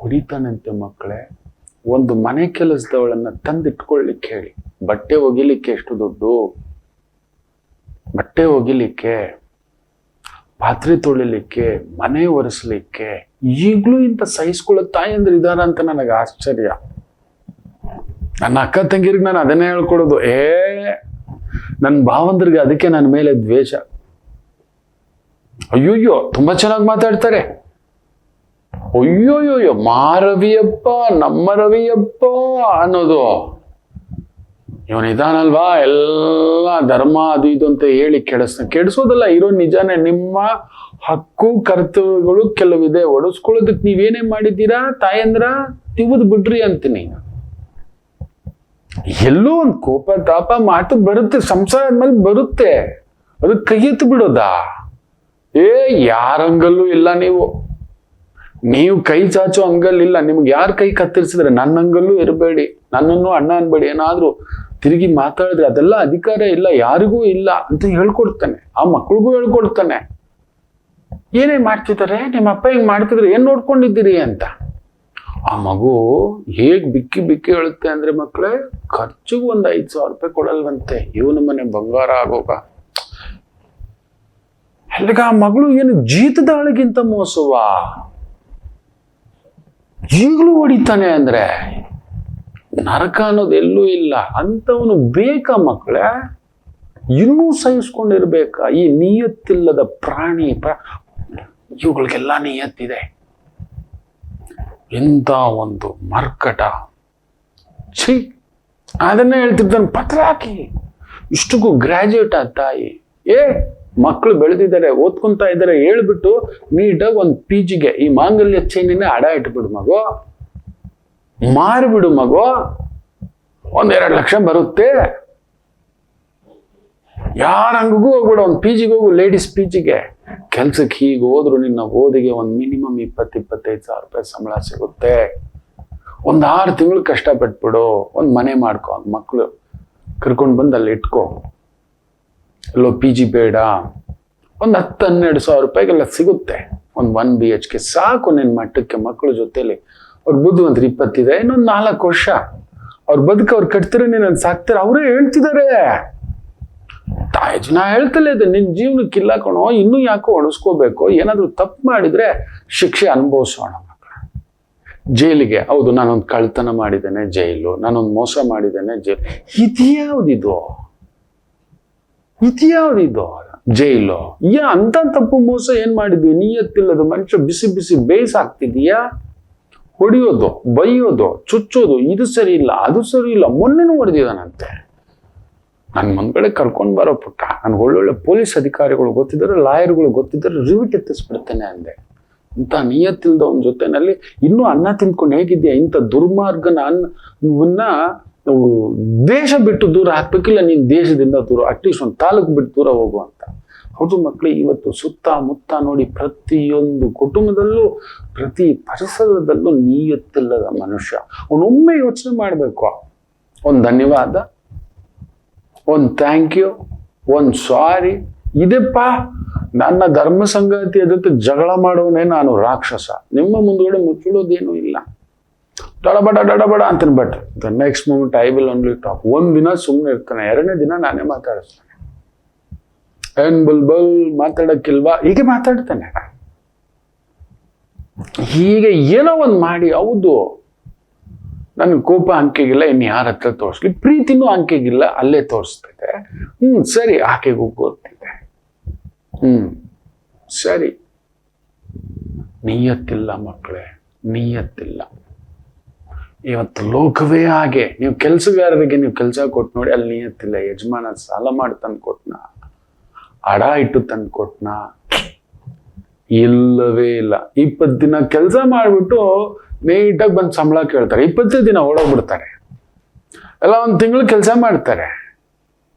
ಹೊಡಿತಾನಂತೆ ಮಕ್ಕಳೇ. ಒಂದು ಮನೆ ಕೆಲಸದವಳನ್ನ ತಂದಿಟ್ಕೊಳ್ಳಿಕ್ಕೆ ಹೇಳಿ, ಬಟ್ಟೆ ಒಗಿಲಿಕ್ಕೆ ಎಷ್ಟು ದುಡ್ಡು? ಬಟ್ಟೆ ಒಗಿಲಿಕ್ಕೆ, ಪಾತ್ರೆ ತೊಳಿಲಿಕ್ಕೆ, ಮನೆ ಒರೆಸ್ಲಿಕ್ಕೆ ಈಗಲೂ ಇಂಥ ಸಹಿಸ್ಕೊಳ್ಳೋ ತಾಯಿ ಅಂದ್ರೆ ಇದಾರ ಅಂತ ನನಗೆ ಆಶ್ಚರ್ಯ. ನನ್ನ ಅಕ್ಕ ತಂಗಿರಿಗೆ ನಾನು ಅದನ್ನೇ ಹೇಳ್ಕೊಡೋದು. ನನ್ನ ಭಾವಂದ್ರಿಗೆ ಅದಕ್ಕೆ ನನ್ನ ಮೇಲೆ ದ್ವೇಷ. ಅಯ್ಯೋಯ್ಯೋ ತುಂಬಾ ಚೆನ್ನಾಗಿ ಮಾತಾಡ್ತಾರೆ, ಅಯ್ಯೋಯ್ಯೋ ಮಾರವಿಯಪ್ಪ, ನಮ್ಮ ರವಿಯಪ್ಪ ಅನ್ನೋದು. ಇವನಿದಾನಲ್ವಾ ಎಲ್ಲ ಧರ್ಮ ಅದು ಇದು ಅಂತ ಹೇಳಿ ಕೆಡಿಸೋದಲ್ಲ, ಇರೋ ನಿಜಾನೇ. ನಿಮ್ಮ ಹಕ್ಕು ಕರ್ತವ್ಯಗಳು ಕೆಲವಿದೆ, ಒಡಿಸ್ಕೊಳ್ಳೋದಕ್ಕೆ ನೀವೇನೇ ಮಾಡಿದ್ದೀರಾ ತಾಯಂದ್ರ ತಿವಿದು ಬಿಡ್ರಿ ಅಂತೀನಿ. ಎಲ್ಲೋ ಒಂದು ಕೋಪ ತಾಪ ಮಾತು ಬರುತ್ತೆ, ಸಂಸಾರ ಆದ್ಮೇಲೆ ಬರುತ್ತೆ, ಅದಕ್ಕೆ ಕೈ ಎತ್ತು ಬಿಡೋದಾ? ಯಾರಂಗಲ್ಲೂ ಇಲ್ಲ. ನೀವು ಕೈ ಚಾಚೋ ಅಂಗಲ್ಲಿಲ್ಲ. ನಿಮ್ಗೆ ಯಾರು ಕೈ ಕತ್ತರಿಸಿದ್ರೆ ನನ್ನ ಅಂಗಲ್ಲೂ ಇರಬೇಡಿ, ನನ್ನನ್ನು ಅಣ್ಣ ಅನ್ಬೇಡಿ. ಏನಾದ್ರೂ ತಿರುಗಿ ಮಾತಾಡಿದ್ರೆ ಅದೆಲ್ಲ ಅಧಿಕಾರ ಇಲ್ಲ, ಯಾರಿಗೂ ಇಲ್ಲ ಅಂತ ಹೇಳ್ಕೊಡ್ತಾನೆ. ಆ ಮಕ್ಳಿಗೂ ಹೇಳ್ಕೊಡ್ತಾನೆ. ಏನೇ ಮಾಡ್ತಿದ್ದಾರೆ, ನಿಮ್ಮ ಅಪ್ಪ ಹಿಂಗ್ ಮಾಡ್ತಿದ್ರೆ ಏನ್ ನೋಡ್ಕೊಂಡಿದ್ದೀರಿ ಅಂತ. ಆ ಮಗು ಹೇಗ್ ಬಿಕ್ಕಿ ಬಿಕ್ಕಿ ಹೇಳುತ್ತೆ ಅಂದ್ರೆ ಮಕ್ಕಳೇ, ಖರ್ಚಿಗೂ ಒಂದು 5,000 ರೂಪಾಯಿ ಕೊಡಲ್ವಂತೆ. ಇವನ ಮನೆ ಬಂಗಾರ ಆಗೋಗ. ಅಲ್ಲಿಗ ಆ ಮಗಳು ಏನು ಜೀತದಾಳಿಗಿಂತ ಮೋಸವಾ? ಈಗಲೂ ಹೊಡಿತಾನೆ ಅಂದ್ರೆ ನರಕ ಅನ್ನೋದು ಎಲ್ಲೂ ಇಲ್ಲ. ಅಂತವನು ಬೇಕಾ ಮಕ್ಕಳೇ? ಇನ್ನೂ ಸಹಿಸ್ಕೊಂಡಿರ್ಬೇಕಾ? ಈ ನಿಯತ್ತಿಲ್ಲದ ಪ್ರಾಣಿ ಇವುಗಳಿಗೆಲ್ಲ ನಿಯತ್ತಿದೆ. ಎಂತ ಒಂದು ಮರ್ಕಟ. ಛೀ, ಅದನ್ನೇ ಹೇಳ್ತಿರ್ತಾನೆ, ಪತ್ರ ಹಾಕಿ. ಇಷ್ಟಕ್ಕೂ ಗ್ರಾಜ್ಯುಯೇಟ್ ಆ ತಾಯಿ. ಮಕ್ಕಳು ಬೆಳೆದಿದ್ದಾರೆ, ಓದ್ಕೊಂತ ಇದ್ದಾರೆ, ಹೇಳ್ಬಿಟ್ಟು ನೀಟಾಗಿ ಒಂದು PGಗೆ ಈ ಮಾಂಗಲ್ಯ ಚೈನಿನ ಅಡ ಇಟ್ಬಿಡು ಮಗು, ಮಾರಿಬಿಡು ಮಗು, 1-2 ಲಕ್ಷ ಬರುತ್ತೆ. ಯಾರ ಹಂಗೂ ಹೋಗ್ಬಿಡು, ಒಂದು PGಗೆ ಹೋಗು, ಲೇಡೀಸ್ PGಗೆ. ಕೆಲ್ಸಕ್ಕೆ ಹೀಗೆ ಹೋದ್ರು ನಿನ್ನ ಓದಿಗೆ ಒಂದು ಮಿನಿಮಮ್ 20-25 ಸಾವಿರ ರೂಪಾಯಿ ಸಂಬಳ ಸಿಗುತ್ತೆ. ಒಂದು 6 ತಿಂಗಳು ಕಷ್ಟಪಟ್ಬಿಡು, ಒಂದು ಮನೆ ಮಾಡ್ಕೊ, ಮಕ್ಕಳು ಕರ್ಕೊಂಡು ಬಂದು ಅಲ್ಲಿ ಇಟ್ಕೋ, ಎಲ್ಲೋ PG ಬೇಡ, ಒಂದು 10-12 ಸಾವಿರ ರೂಪಾಯಿಗೆಲ್ಲ ಸಿಗುತ್ತೆ. ಒಂದು 1 BHK ಸಾಕು ನಿನ್ನ ಮಟ್ಟಕ್ಕೆ. ಮಕ್ಕಳ ಜೊತೆಲಿ ಅವ್ರು ಬುದ್ಧಿವಂತರು 20 ಇದೆ, ಇನ್ನೊಂದು 4 ವರ್ಷ ಅವ್ರ ಬದುಕು ಅವ್ರು ಕಟ್ತಾರೆ, ನೀನು ಸಾಕ್ತಾರೆ. ಅವರೇ ಹೇಳ್ತಿದ್ದಾರೆ, ನಾ ಹೇಳ್ತಲೇ ಇದೆ, ನಿನ್ನ ಜೀವನಕ್ಕೆ ಇಲ್ಲ ಕಣೋ, ಇನ್ನೂ ಯಾಕೋ ಒಣಸ್ಕೋಬೇಕು, ಏನಾದ್ರು ತಪ್ಪು ಮಾಡಿದ್ರೆ ಶಿಕ್ಷೆ ಅನುಭವಿಸೋಣ. ಜೈಲಿಗೆ, ಹೌದು ನಾನೊಂದು ಕಳ್ತನ ಮಾಡಿದ್ದೇನೆ ಜೈಲು, ನಾನೊಂದು ಮೋಸ ಮಾಡಿದ್ದೇನೆ ಜೈಲು. ಇದ್ಯಾವ್ದಿದು ಜೈಲು? ಅಂತ ತಪ್ಪು ಮೋಸ ಏನ್ ಮಾಡಿದ್ವಿ? ನಿಯತ್ತಿಲ್ಲದ ಮನುಷ್ಯ ಬಿಸಿ ಬಿಸಿ ಬೇಯಿಸಾಕ್ತಿದೀಯಾ? ಹೊಡಿಯೋದು, ಬೈಯೋದು, ಚುಚ್ಚೋದು, ಇದು ಸರಿ ಇಲ್ಲ, ಅದು ಸರಿ ಇಲ್ಲ. ಮೊನ್ನೆನೂ ಹೊಡೆದಿದ್ದಾನಂತೆ. ನನ್ ಮುಂದ್ಗಡೆ ಕರ್ಕೊಂಡ್ ಬರೋ ಪುಟ್ಟ, ನನ್ಗೆ ಒಳ್ಳೊಳ್ಳೆ ಪೊಲೀಸ್ ಅಧಿಕಾರಿಗಳು ಗೊತ್ತಿದ್ದಾರೆ, ಲಾಯರ್ಗಳು ಗೊತ್ತಿದ್ದಾರೆ, ರಿವಿಟ್ ಎತ್ತಿಸ್ಬಿಡ್ತೇನೆ ಅಂದೆ. ಇಂಥ ನಿಯತ್ತಿಲ್ದವನ ಜೊತೆನಲ್ಲಿ ಇನ್ನೂ ಅನ್ನ ತಿಂದ್ಕೊಂಡು ಹೇಗಿದ್ಯಾ? ಇಂಥ ದುರ್ಮಾರ್ಗನ ದೇಶ ಬಿಟ್ಟು ದೂರ ಹಾಕ್ಬೇಕಿಲ್ಲ, ನೀನ್ ದೇಶದಿಂದ ದೂರ, ಅಟ್ಲೀಸ್ಟ್ ಒಂದು ತಾಲೂಕು ಬಿಟ್ಟು ದೂರ ಹೋಗುವಂತ. ಹೌದು ಮಕ್ಕಳೇ, ಇವತ್ತು ಸುತ್ತಮುತ್ತ ನೋಡಿ, ಪ್ರತಿಯೊಂದು ಕುಟುಂಬದಲ್ಲೂ, ಪ್ರತಿ ಪರಿಸರದಲ್ಲೂ ನಿಯತ್ತಿಲ್ಲದ ಮನುಷ್ಯ. ಅವನೊಮ್ಮೆ ಯೋಚನೆ ಮಾಡ್ಬೇಕು, ಒಂದು ಧನ್ಯವಾದ, ಒಂದು ಥ್ಯಾಂಕ್ ಯು, ಒಂದು ಸಾರಿ, ಇದೆಪ್ಪ. ನನ್ನ ಧರ್ಮ ಸಂಗಾತಿಯ ಜೊತೆ ಜಗಳ ಮಾಡೋನೇ ನಾನು ರಾಕ್ಷಸ. ನಿಮ್ಮ ಮುಂದ್ಗಡೆ ಮುಚ್ಚಿಡೋದೇನು ಇಲ್ಲ. ಡಡಬಡ ಅಂತಾನೆ. But the next moment I will only talk. ಒಂದಿನ ಸುಮ್ಮನೆ ಇರ್ತಾನೆ, 2ನೇ ದಿನ ನಾನೇ ಮಾತಾಡಿಸ್ತಾನೆ. ಏನ್ ಬುಲ್ಬುಲ್ ಮಾತಾಡಕ್ಕಿಲ್ವಾ? ಹೀಗೆ ಮಾತಾಡ್ತಾನೆ. ಹೀಗೆ ಏನೋ ಒಂದು ಮಾಡಿ, ಹೌದು ನನ್ಗೆ ಕೋಪ ಅಂಕೆಗಿಲ್ಲ, ಇನ್ನು ಯಾರ ಹತ್ರ ತೋರಿಸ್ಲಿ, ಪ್ರೀತಿನೂ ಅಂಕೆಗಿಲ್ಲ, ಅಲ್ಲೇ ತೋರಿಸ್ತೈತೆ. ಸರಿ, ಆಕೆಗೂ ಗೊತ್ತಿದೆ. ಸರಿ. ನಿಯತ್ತಿಲ್ಲ ಮಕ್ಕಳೇ, ನಿಯತ್ತಿಲ್ಲ. ಇವತ್ತು ಲೋಕವೇ ಹಾಗೆ. ನೀವು ಕೆಲಸಗಾರರಿಗೆ ನೀವು ಕೆಲಸ ಕೊಟ್ಟು ನೋಡಿ, ಅಲ್ಲಿ ನಿಯತ್ತಿಲ್ಲ. ಯಜಮಾನ ಸಾಲ ಮಾಡಿ ತಂದು ಕೊಟ್ನ, ಅಡ ಇಟ್ಟು ತಂದು ಕೊಟ್ನ, ಇಲ್ಲವೇ ಇಲ್ಲ. 20 ದಿನ ಕೆಲಸ ಮಾಡಿಬಿಟ್ಟು ನೀಟಾಗಿ ಬಂದು ಸಂಬಳ ಕೇಳ್ತಾರೆ. 20 ದಿನ ಓಡೋಗ್ಬಿಡ್ತಾರೆ. ಎಲ್ಲ 1 ತಿಂಗಳು ಕೆಲಸ ಮಾಡ್ತಾರೆ,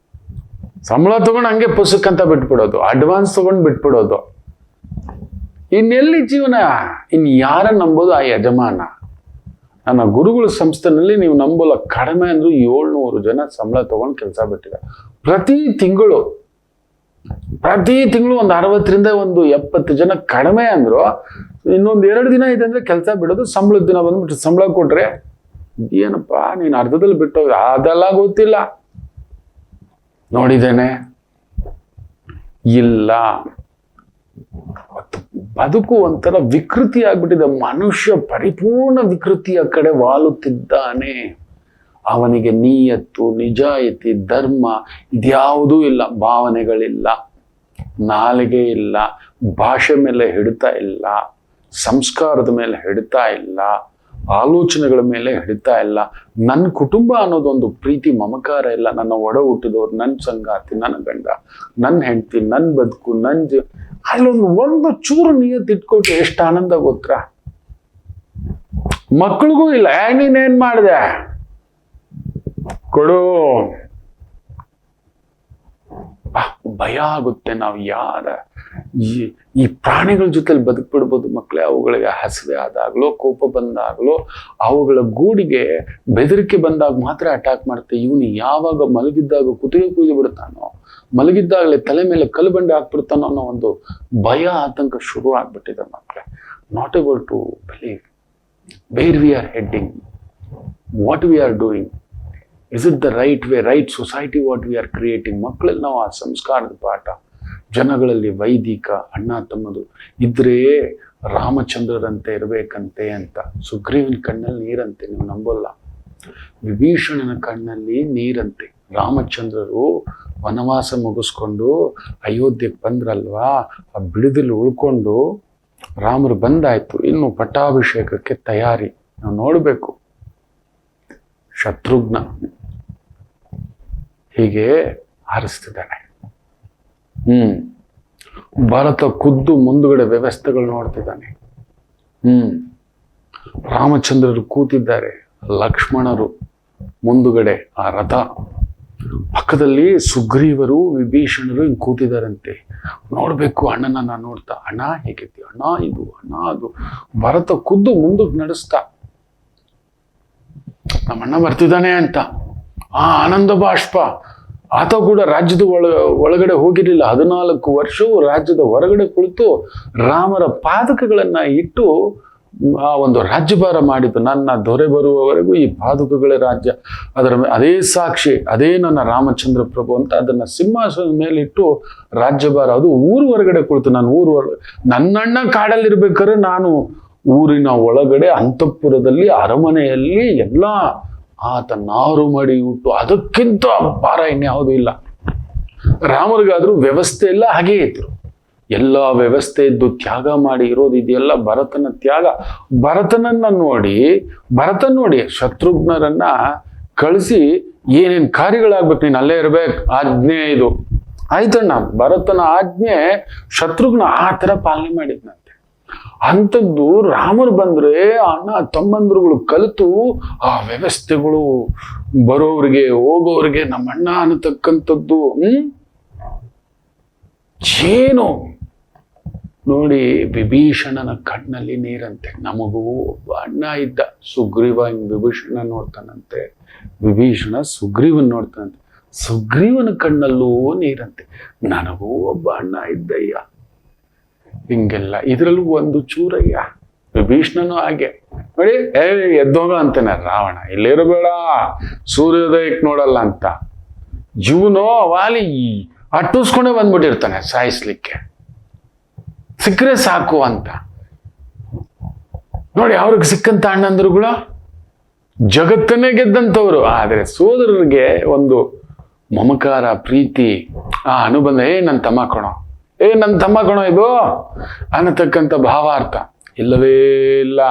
ಸಂಬಳ ತಗೊಂಡು ಹಂಗೆ ಪುಸ್ತಕಂತ ಬಿಟ್ಬಿಡೋದು, ಅಡ್ವಾನ್ಸ್ ತಗೊಂಡು ಬಿಟ್ಬಿಡೋದು. ಇನ್ನೆಲ್ಲಿ ಜೀವನ? ಇನ್ನು ಯಾರ ನಂಬೋದು? ಆ ಯಜಮಾನ. ನನ್ನ ಗುರುಗಳ ಸಂಸ್ಥೆನಲ್ಲಿ ನೀವು ನಂಬೋಲ್ಲ, ಕಡಿಮೆ ಅಂದ್ರೂ 700 ಜನ ಸಂಬಳ ತಗೊಂಡು ಕೆಲಸ ಬಿಟ್ಟಿದ್ದಾರೆ. ಪ್ರತಿ ತಿಂಗಳು ಒಂದು 60ರಿಂದ 70 ಜನ ಕಡಿಮೆ ಅಂದ್ರು. ಇನ್ನೊಂದು 2 ದಿನ ಇದೆ ಅಂದ್ರೆ ಕೆಲಸ ಬಿಡೋದು. ಸಂಬಳದ ದಿನ ಬಂದ್ಬಿಟ್ಟು ಸಂಬಳ ಕೊಟ್ರೆ ಏನಪ್ಪಾ ನೀನು ಅರ್ಧದಲ್ಲಿ ಬಿಟ್ಟೋಗ, ಅದೆಲ್ಲ ಗೊತ್ತಿಲ್ಲ, ನೋಡಿದ್ದೇನೆ, ಇಲ್ಲ. ಬದುಕು ಒಂಥರ ವಿಕೃತಿ ಆಗ್ಬಿಟ್ಟಿದೆ. ಮನುಷ್ಯ ಪರಿಪೂರ್ಣ ವಿಕೃತಿಯ ಕಡೆ ವಾಲುತ್ತಿದ್ದಾನೆ. ಅವನಿಗೆ ನಿಯತ್ತು, ನಿಜಾಯಿತಿ, ಧರ್ಮ ಇದ್ಯಾವುದೂ ಇಲ್ಲ. ಭಾವನೆಗಳಿಲ್ಲ, ನಾಲಿಗೆ ಇಲ್ಲ, ಭಾಷೆ ಮೇಲೆ ಹಿಡಿತಾ ಇಲ್ಲ, ಸಂಸ್ಕಾರದ ಮೇಲೆ ಹಿಡಿತಾ ಇಲ್ಲ, ಆಲೋಚನೆಗಳ ಮೇಲೆ ಹಿಡಿತಾ ಇಲ್ಲ. ನನ್ನ ಕುಟುಂಬ ಅನ್ನೋದೊಂದು ಪ್ರೀತಿ ಮಮಕಾರ ಇಲ್ಲ. ನನ್ನ ಒಡ ಹುಟ್ಟಿದವ್ರು, ನನ್ನ ಸಂಗಾತಿ, ನನ್ನ ಗಂಡ, ನನ್ನ ಹೆಂಡತಿ, ನನ್ನ ಬದುಕು, ನನ್ನ ಅಲ್ಲೊಂದು ಚೂರು ನಿಯತ್ ಇಟ್ಕೊಟ್ಟು ಎಷ್ಟು ಆನಂದ ಗೊತ್ತಾ? ಮಕ್ಳಿಗೂ ಇಲ್ಲ. ನೀನೇನ್ ಮಾಡಿದೆ ಕೊಡು, ಭಯ ಆಗುತ್ತೆ. ನಾವು ಯಾರ ಈ ಪ್ರಾಣಿಗಳ ಜೊತೆಲಿ ಬದುಕ್ಬಿಡ್ಬೋದು ಮಕ್ಕಳೇ. ಅವುಗಳಿಗೆ ಹಸಿವೆ ಆದಾಗ್ಲೋ, ಕೋಪ ಬಂದಾಗ್ಲೋ, ಅವುಗಳ ಗೂಡಿಗೆ ಬೆದರಿಕೆ ಬಂದಾಗ ಮಾತ್ರ ಅಟ್ಯಾಕ್ ಮಾಡುತ್ತೆ. ಇವನು ಯಾವಾಗ ಮಲಗಿದ್ದಾಗ ಕುತ್ತಿಗೆ ಕೂಗಿ ಬಿಡ್ತಾನೋ, ಮಲಗಿದ್ದಾಗಲೇ ತಲೆ ಮೇಲೆ ಕಲ್ಲು ಬಂಡೆ ಹಾಕ್ಬಿಡ್ತಾನೋ ಅನ್ನೋ ಒಂದು ಭಯ, ಆತಂಕ ಶುರು ಆಗ್ಬಿಟ್ಟಿದೆ ಮಕ್ಕಳೇ. Not able to believe where we are heading, what we are doing, is it the right way, right society what we are creating. ಮಕ್ಕಳಲ್ಲಿ ನಾವು ಆ ಸಂಸ್ಕಾರದ ಪಾಠ, ಜನಗಳಲ್ಲಿ ವೈದಿಕ ಅಣ್ಣ ತಮ್ಮದು ಇದ್ರೆ ರಾಮಚಂದ್ರರಂತೆ ಇರಬೇಕಂತೆ ಅಂತ. ಸುಗ್ರೀವನ ಕಣ್ಣಲ್ಲಿ ನೀರಂತೆ, ನೀವು ನಂಬೋಲ್ಲ. ವಿಭೀಷಣನ ಕಣ್ಣಲ್ಲಿ ನೀರಂತೆ. ರಾಮಚಂದ್ರರು ವನವಾಸ ಮುಗಿಸ್ಕೊಂಡು ಅಯೋಧ್ಯೆಗೆ ಬಂದ್ರಲ್ವಾ, ಆ ಬಿಡುದಲ್ಲಿ ಉಳ್ಕೊಂಡು ರಾಮರು ಬಂದಾಯ್ತು, ಇನ್ನು ಪಟ್ಟಾಭಿಷೇಕಕ್ಕೆ ತಯಾರಿ. ನಾವು ನೋಡ್ಬೇಕು. ಶತ್ರುಘ್ನ ಹೀಗೆ ಹಾರಿಸ್ತಿದ್ದಾನೆ. ಭಾರತ ಖುದ್ದು ಮುಂದುಗಡೆ ವ್ಯವಸ್ಥೆಗಳು ನೋಡ್ತಿದ್ದಾನೆ. ರಾಮಚಂದ್ರರು ಕೂತಿದ್ದಾರೆ, ಲಕ್ಷ್ಮಣರು ಮುಂದುಗಡೆ ಆ ರಥ ಪಕ್ಕದಲ್ಲಿ ಸುಗ್ರೀವರು ವಿಭೀಷಣರು ಹಿಂಗೆ ಕೂತಿದಾರಂತೆ. ನೋಡ್ಬೇಕು ಅಣ್ಣನನ್ನ ನೋಡ್ತಾ, ಅಣ್ಣ ಹೇಗಿದ್ದಿ, ಅಣ್ಣ ಇದು, ಅಣ್ಣ ಅದು. ಭರತ ಖುದ್ದು ಮುಂದಕ್ಕೆ ನಡೆಸ್ತಾ, ನಮ್ಮಣ್ಣ ಬರ್ತಿದ್ದಾನೆ ಅಂತ. ಆನಂದ ಬಾಷ್ಪ. ಆತ ಕೂಡ ರಾಜ್ಯದ ಒಳಗಡೆ ಹೋಗಿರ್ಲಿಲ್ಲ. 14 ವರ್ಷವೂ ರಾಜ್ಯದ ಹೊರಗಡೆ ಕುಳಿತು ರಾಮರ ಪಾದಕಗಳನ್ನ ಇಟ್ಟು ಆ ಒಂದು ರಾಜ್ಯಭಾರ ಮಾಡಿದ್ದು. ನನ್ನ ದೊರೆ ಬರುವವರೆಗೂ ಈ ಪಾದುಕಗಳ ರಾಜ್ಯ, ಅದೇ ಸಾಕ್ಷಿ, ಅದೇ ನನ್ನ ರಾಮಚಂದ್ರ ಪ್ರಭು ಅಂತ ಅದನ್ನ ಸಿಂಹಾಸನದ ಮೇಲಿಟ್ಟು ರಾಜ್ಯಭಾರ. ಅದು ಊರು ಹೊರಗಡೆ ಕುಳಿತು, ನಾನು ನನ್ನಣ್ಣ ಕಾಡಲ್ಲಿರ್ಬೇಕಾದ್ರೆ ನಾನು ಊರಿನ ಒಳಗಡೆ ಅಂತಃಪುರದಲ್ಲಿ ಅರಮನೆಯಲ್ಲಿ ಎಲ್ಲ ಆತ ನಾರು ಮಾಡಿ ಉಟ್ಟು, ಅದಕ್ಕಿಂತ ಭಾರ ಇನ್ಯಾವುದೂ ಇಲ್ಲ. ರಾಮರಿಗಾದ್ರೂ ವ್ಯವಸ್ಥೆ ಎಲ್ಲ ಹಾಗೇ ಇದ್ರು. ಎಲ್ಲ ವ್ಯವಸ್ಥೆ ಇದ್ದು ತ್ಯಾಗ ಮಾಡಿ ಇರೋದು ಇದೆಯಲ್ಲ ಭರತನ ತ್ಯಾಗ. ಭರತನ್ ನೋಡಿ ಶತ್ರುಘ್ನರನ್ನ ಕಳಿಸಿ ಏನೇನ್ ಕಾರ್ಯಗಳಾಗ್ಬೇಕು, ನೀನ್ ಅಲ್ಲೇ ಇರ್ಬೇಕು, ಆಜ್ಞೆ ಇದು ಆಯ್ತಣ್ಣ. ಭರತನ ಆಜ್ಞೆ ಶತ್ರುಘ್ನ ಆ ತರ ಪಾಲನೆ ಮಾಡಿದ್ನಂತೆ. ಅಂಥದ್ದು ರಾಮರು ಬಂದ್ರೆ ಅಣ್ಣ ತಮ್ಮಂದ್ರುಗಳು ಕಲಿತು ಆ ವ್ಯವಸ್ಥೆಗಳು ಬರೋವ್ರಿಗೆ ಹೋಗೋವ್ರಿಗೆ ನಮ್ಮಣ್ಣ ಅನ್ನತಕ್ಕಂಥದ್ದು ಏನು ನೋಡಿ. ವಿಭೀಷಣನ ಕಣ್ಣಲ್ಲಿ ನೀರಂತೆ. ನಮಗೂ ಒಬ್ಬ ಅಣ್ಣ ಇದ್ದ, ಸುಗ್ರೀವ ವಿಭೀಷಣ ನೋಡ್ತಾನಂತೆ, ವಿಭೀಷಣ ಸುಗ್ರೀವನ್ ನೋಡ್ತಾನಂತೆ. ಸುಗ್ರೀವನ ಕಣ್ಣಲ್ಲೂ ನೀರಂತೆ. ನನಗೂ ಒಬ್ಬ ಅಣ್ಣ ಇದ್ದಯ್ಯ. ಹಿಂಗೆಲ್ಲ ಇದ್ರಲ್ಲೂ ಒಂದು ಚೂರಯ್ಯ. ವಿಭೀಷಣನು ಹಾಗೆ ನೋಡಿ, ಎದ್ದೋಗ ಅಂತಾನೆ ರಾವಣ, ಇಲ್ಲಿರಬೇಡ, ಸೂರ್ಯೋದಯಕ್ಕೆ ನೋಡಲ್ಲ ಅಂತ. ಜೀವನೋ ವಾಲಿ ಅಟ್ಟಿಸ್ಕೊಂಡೇ ಬಂದ್ಬಿಟ್ಟಿರ್ತಾನೆ ಸಾಯಿಸ್ಲಿಕ್ಕೆ, ಸಿಕ್ಕರೆ ಸಾಕು ಅಂತ. ನೋಡಿ ಅವ್ರಿಗೆ ಸಿಕ್ಕಂತ ಅಣ್ಣಂದ್ರುಗಳು ಜಗತ್ತನ್ನೇ ಗೆದ್ದಂಥವ್ರು. ಆದ್ರೆ ಸೋದರರಿಗೆ ಒಂದು ಮಮಕಾರ, ಪ್ರೀತಿ, ಅನುಬಂಧ, ನನ್ನ ತಮ್ಮ ಕಣೋ ಇದು ಅನ್ನತಕ್ಕಂಥ ಭಾವಾರ್ಥ ಇಲ್ಲವೇ ಇಲ್ಲ.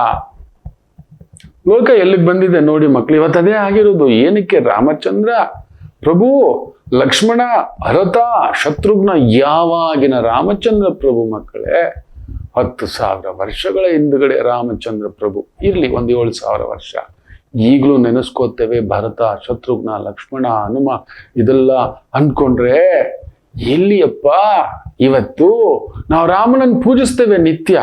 ಲೋಕ ಎಲ್ಲಿಗೆ ಬಂದಿದೆ ನೋಡಿ ಮಕ್ಳು, ಇವತ್ತದೇ ಆಗಿರೋದು. ಏನಕ್ಕೆ ರಾಮಚಂದ್ರ ಪ್ರಭು, ಲಕ್ಷ್ಮಣ, ಭರತ, ಶತ್ರುಘ್ನ, ಯಾವಾಗಿನ ರಾಮಚಂದ್ರ ಪ್ರಭು ಮಕ್ಕಳೇ 10,000 ವರ್ಷಗಳ ಹಿಂದುಗಡೆ ರಾಮಚಂದ್ರ ಪ್ರಭು ಇರ್ಲಿ, 7,000 ವರ್ಷ ಈಗಲೂ ನೆನೆಸ್ಕೋತೇವೆ. ಭರತ, ಶತ್ರುಘ್ನ, ಲಕ್ಷ್ಮಣ, ಹನುಮ ಇದೆಲ್ಲ ಅನ್ಕೊಂಡ್ರೆ ಎಲ್ಲಿಯಪ್ಪ. ಇವತ್ತು ನಾವು ರಾಮನನ್ನು ಪೂಜಿಸ್ತೇವೆ ನಿತ್ಯ,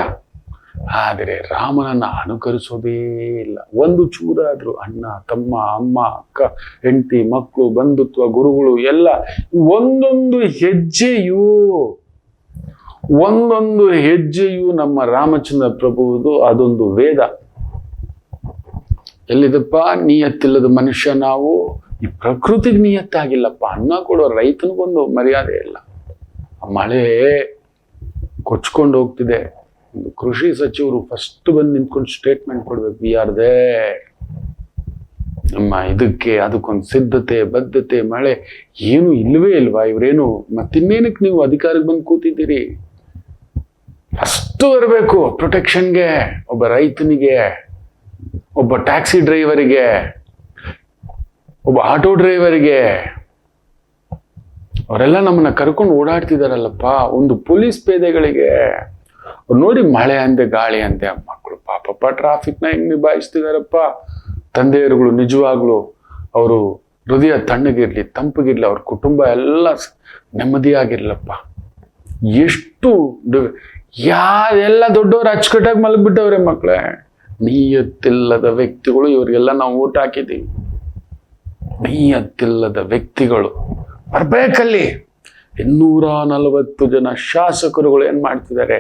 ಆದರೆ ರಾಮನನ್ನ ಅನುಕರಿಸೋದೇ ಇಲ್ಲ. ಒಂದು ಚೂರಾದ್ರು ಅಣ್ಣ, ತಮ್ಮ, ಅಮ್ಮ, ಅಕ್ಕ, ಹೆಂಡತಿ, ಮಕ್ಕಳು, ಬಂಧುತ್ವ, ಗುರುಗಳು ಎಲ್ಲ ಒಂದೊಂದು ಹೆಜ್ಜೆಯು ನಮ್ಮ ರಾಮಚಂದ್ರ ಪ್ರಭುವುದು ಅದೊಂದು ವೇದ. ಎಲ್ಲಿದಪ್ಪ ನಿಯತ್ತಿಲ್ಲದ ಮನುಷ್ಯ ನಾವು. ಈ ಪ್ರಕೃತಿಗೆ ನಿಯತ್ತಾಗಿಲ್ಲಪ್ಪ. ಅನ್ನ ಕೊಡೋ ರೈತನಿಗೊಂದು ಮರ್ಯಾದೆ ಇಲ್ಲ. ಮಳೆ ಕೊಚ್ಕೊಂಡು ಹೋಗ್ತಿದೆ. ಒಂದು ಕೃಷಿ ಸಚಿವರು ಫಸ್ಟ್ ಬಂದು ನಿಂತ್ಕೊಂಡು ಸ್ಟೇಟ್ಮೆಂಟ್ ಕೊಡ್ಬೇಕು, ವಿ ಆರ್ ದೇರ್. ನಮ್ಮ ಅದಕ್ಕೊಂದು ಸಿದ್ಧತೆ, ಬದ್ಧತೆ, ಮಳೆ ಏನು ಇಲ್ವೇ ಇಲ್ವಾ? ಇವರೇನು ಮತ್ತಿನ್ನೇನಕ್ಕೆ ನೀವು ಅಧಿಕಾರಕ್ಕೆ ಬಂದು ಕೂತಿದ್ದೀರಿ? ಫಸ್ಟ್ ಬರಬೇಕು ಪ್ರೊಟೆಕ್ಷನ್ಗೆ. ಒಬ್ಬ ರೈತನಿಗೆ, ಒಬ್ಬ ಟ್ಯಾಕ್ಸಿ ಡ್ರೈವರಿಗೆ, ಒಬ್ಬ ಆಟೋ ಡ್ರೈವರಿಗೆ, ಅವರೆಲ್ಲ ನಮ್ಮನ್ನ ಕರ್ಕೊಂಡು ಓಡಾಡ್ತಿದಾರಲ್ಲಪ್ಪ. ಒಂದು ಪೊಲೀಸ್ ಪೇದೆಗಳಿಗೆ ನೋಡಿ, ಮಳೆ ಅಂದೆ ಗಾಳಿ ಅಂದೆ ಮಕ್ಕಳು ಪಾಪಪ್ಪ ಟ್ರಾಫಿಕ್ನ ಹೆಂಗ್ ನಿಭಾಯಿಸ್ತಿದಾರಪ್ಪ. ತಂದೆಯರುಗಳು ನಿಜವಾಗ್ಲು ಅವರು ಹೃದಯ ತಣ್ಣಗಿರ್ಲಿ, ತಂಪಗಿರ್ಲಿ, ಅವ್ರ ಕುಟುಂಬ ಎಲ್ಲ ನೆಮ್ಮದಿಯಾಗಿರ್ಲಪ್ಪ. ಎಷ್ಟು ಯಾರೆಲ್ಲ ದೊಡ್ಡವ್ರು ಅಚ್ಚುಕಟ್ಟಾಗಿ ಮಲಗ್ಬಿಟ್ಟವ್ರೆ ಮಕ್ಕಳೇ. ನಿಯತ್ತಿಲ್ಲದ ವ್ಯಕ್ತಿಗಳು, ಇವರಿಗೆಲ್ಲ ನಾವು ಊಟ ಹಾಕಿದ್ದೀವಿ. ನಿಯತ್ತಿಲ್ಲದ ವ್ಯಕ್ತಿಗಳು ಬರ್ಬೇಕಲ್ಲಿ. 240 ಜನ ಶಾಸಕರುಗಳು ಏನ್ ಮಾಡ್ತಿದ್ದಾರೆ,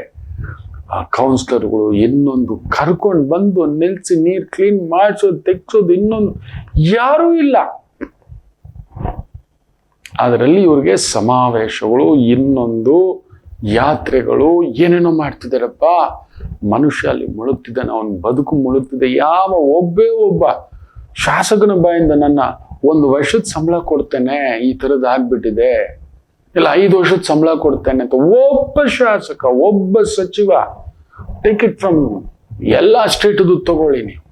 ಆ ಕೌನ್ಸಿಲರ್ಗಳು ಇನ್ನೊಂದು ಕರ್ಕೊಂಡು ಬಂದು ನಿಲ್ಸಿ ನೀರ್ ಕ್ಲೀನ್ ಮಾಡಿಸೋದು, ತೆಗ್ಸೋದು, ಇನ್ನೊಂದು ಯಾರೂ ಇಲ್ಲ. ಅದರಲ್ಲಿ ಇವ್ರಿಗೆ ಸಮಾವೇಶಗಳು, ಇನ್ನೊಂದು ಯಾತ್ರೆಗಳು, ಏನೇನೋ ಮಾಡ್ತಿದ್ದಾರಪ್ಪ. ಮನುಷ್ಯ ಅಲ್ಲಿ ಮುಳುಗ್ತಿದ್ದಾನೆ, ಅವನ ಬದುಕು ಮುಳುಗ್ತಿದೆ. ಯಾವ ಒಬ್ಬ ಶಾಸಕನ ಬಾಯಿಂದ ನನ್ನ 1 ವರ್ಷದ ಸಂಬಳ ಕೊಡ್ತೇನೆ, ಈ ಥರದ್ದು ಆಗ್ಬಿಟ್ಟಿದೆ, ಇಲ್ಲ 5 ವರ್ಷದ ಸಂಬಳ ಕೊಡ್ತೇನೆ ಅಂತ ಒಬ್ಬ ಶಾಸಕ, ಒಬ್ಬ ಸಚಿವ, ಟೇಕ್ ಇಟ್ ಫ್ರಮ್ ಎಲ್ಲ ಸ್ಟೇಟದು ತಗೊಳ್ಳಿ ನೀವು,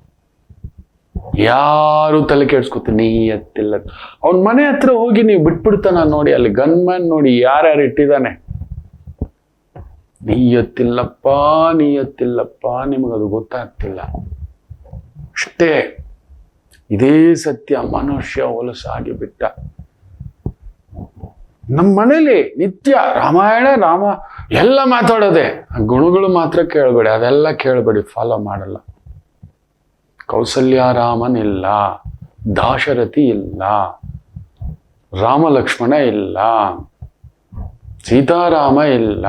ಯಾರು ತಲೆ ಕೆಡ್ಸ್ಕೊತೀನಿ ಎತ್ತಿಲ್ಲ. ಅವನ ಮನೆ ಹತ್ರ ಹೋಗಿ ನೀವು ಬಿಟ್ಬಿಡ್ತಾನ ನೋಡಿ, ಅಲ್ಲಿ ಗನ್ಮ್ಯಾನ್ ನೋಡಿ ಯಾರ್ಯಾರು ಇಟ್ಟಿದ್ದಾನೆ. ನಿಯತ್ತಿಲ್ಲಪ್ಪ, ನಿಮಗದು ಗೊತ್ತಾಗ್ತಿಲ್ಲ ಅಷ್ಟೇ. ಇದೇ ಸತ್ಯ. ಮನುಷ್ಯ ಹೊಲಸಾಗಿ ಬಿಟ್ಟ. ನಮ್ಮ ಮನೇಲಿ ನಿತ್ಯ ರಾಮಾಯಣ ರಾಮ ಎಲ್ಲ ಮಾತಾಡೋದೆ, ಗುಣಗಳು ಮಾತ್ರ ಕೇಳಬೇಡಿ, ಅದೆಲ್ಲ ಕೇಳಬೇಡಿ, ಫಾಲೋ ಮಾಡಲ್ಲ. ಕೌಸಲ್ಯ ರಾಮನಿಲ್ಲ, ದಾಶರಥಿ ಇಲ್ಲ, ರಾಮ ಲಕ್ಷ್ಮಣ ಇಲ್ಲ, ಸೀತಾರಾಮ ಇಲ್ಲ,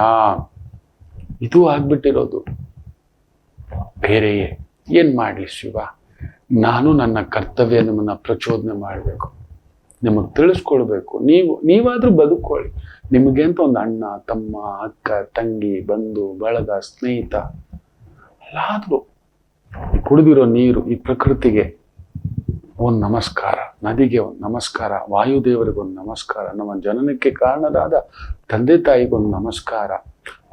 ಇದು ಆಗ್ಬಿಟ್ಟಿರೋದು. ಬೇರೆಯೇ ಏನ್ ಮಾಡ್ಲಿ ಶಿವ, ನಾನು ನನ್ನ ಕರ್ತವ್ಯ ನಿಮ್ಮನ್ನ ಪ್ರಚೋದನೆ ಮಾಡಬೇಕು, ನಿಮಗೆ ತಿಳಿಸ್ಕೊಡ್ಬೇಕು. ನೀವಾದ್ರೂ ಬದುಕೊಳ್ಳಿ. ನಿಮಗೆ ಅಂತ ಒಂದು ಅಣ್ಣ, ತಮ್ಮ, ಅಕ್ಕ, ತಂಗಿ, ಬಂಧು, ಬಳಗ, ಸ್ನೇಹಿತ ಎಲ್ಲಾದ್ರೂ ಕುಡಿದಿರೋ ನೀರು, ಈ ಪ್ರಕೃತಿಗೆ ಒಂದು ನಮಸ್ಕಾರ, ನದಿಗೆ ಒಂದು ನಮಸ್ಕಾರ, ವಾಯುದೇವರಿಗೊಂದು ನಮಸ್ಕಾರ, ನಮ್ಮ ಜನನಕ್ಕೆ ಕಾರಣರಾದ ತಂದೆ ತಾಯಿಗೊಂದು ನಮಸ್ಕಾರ,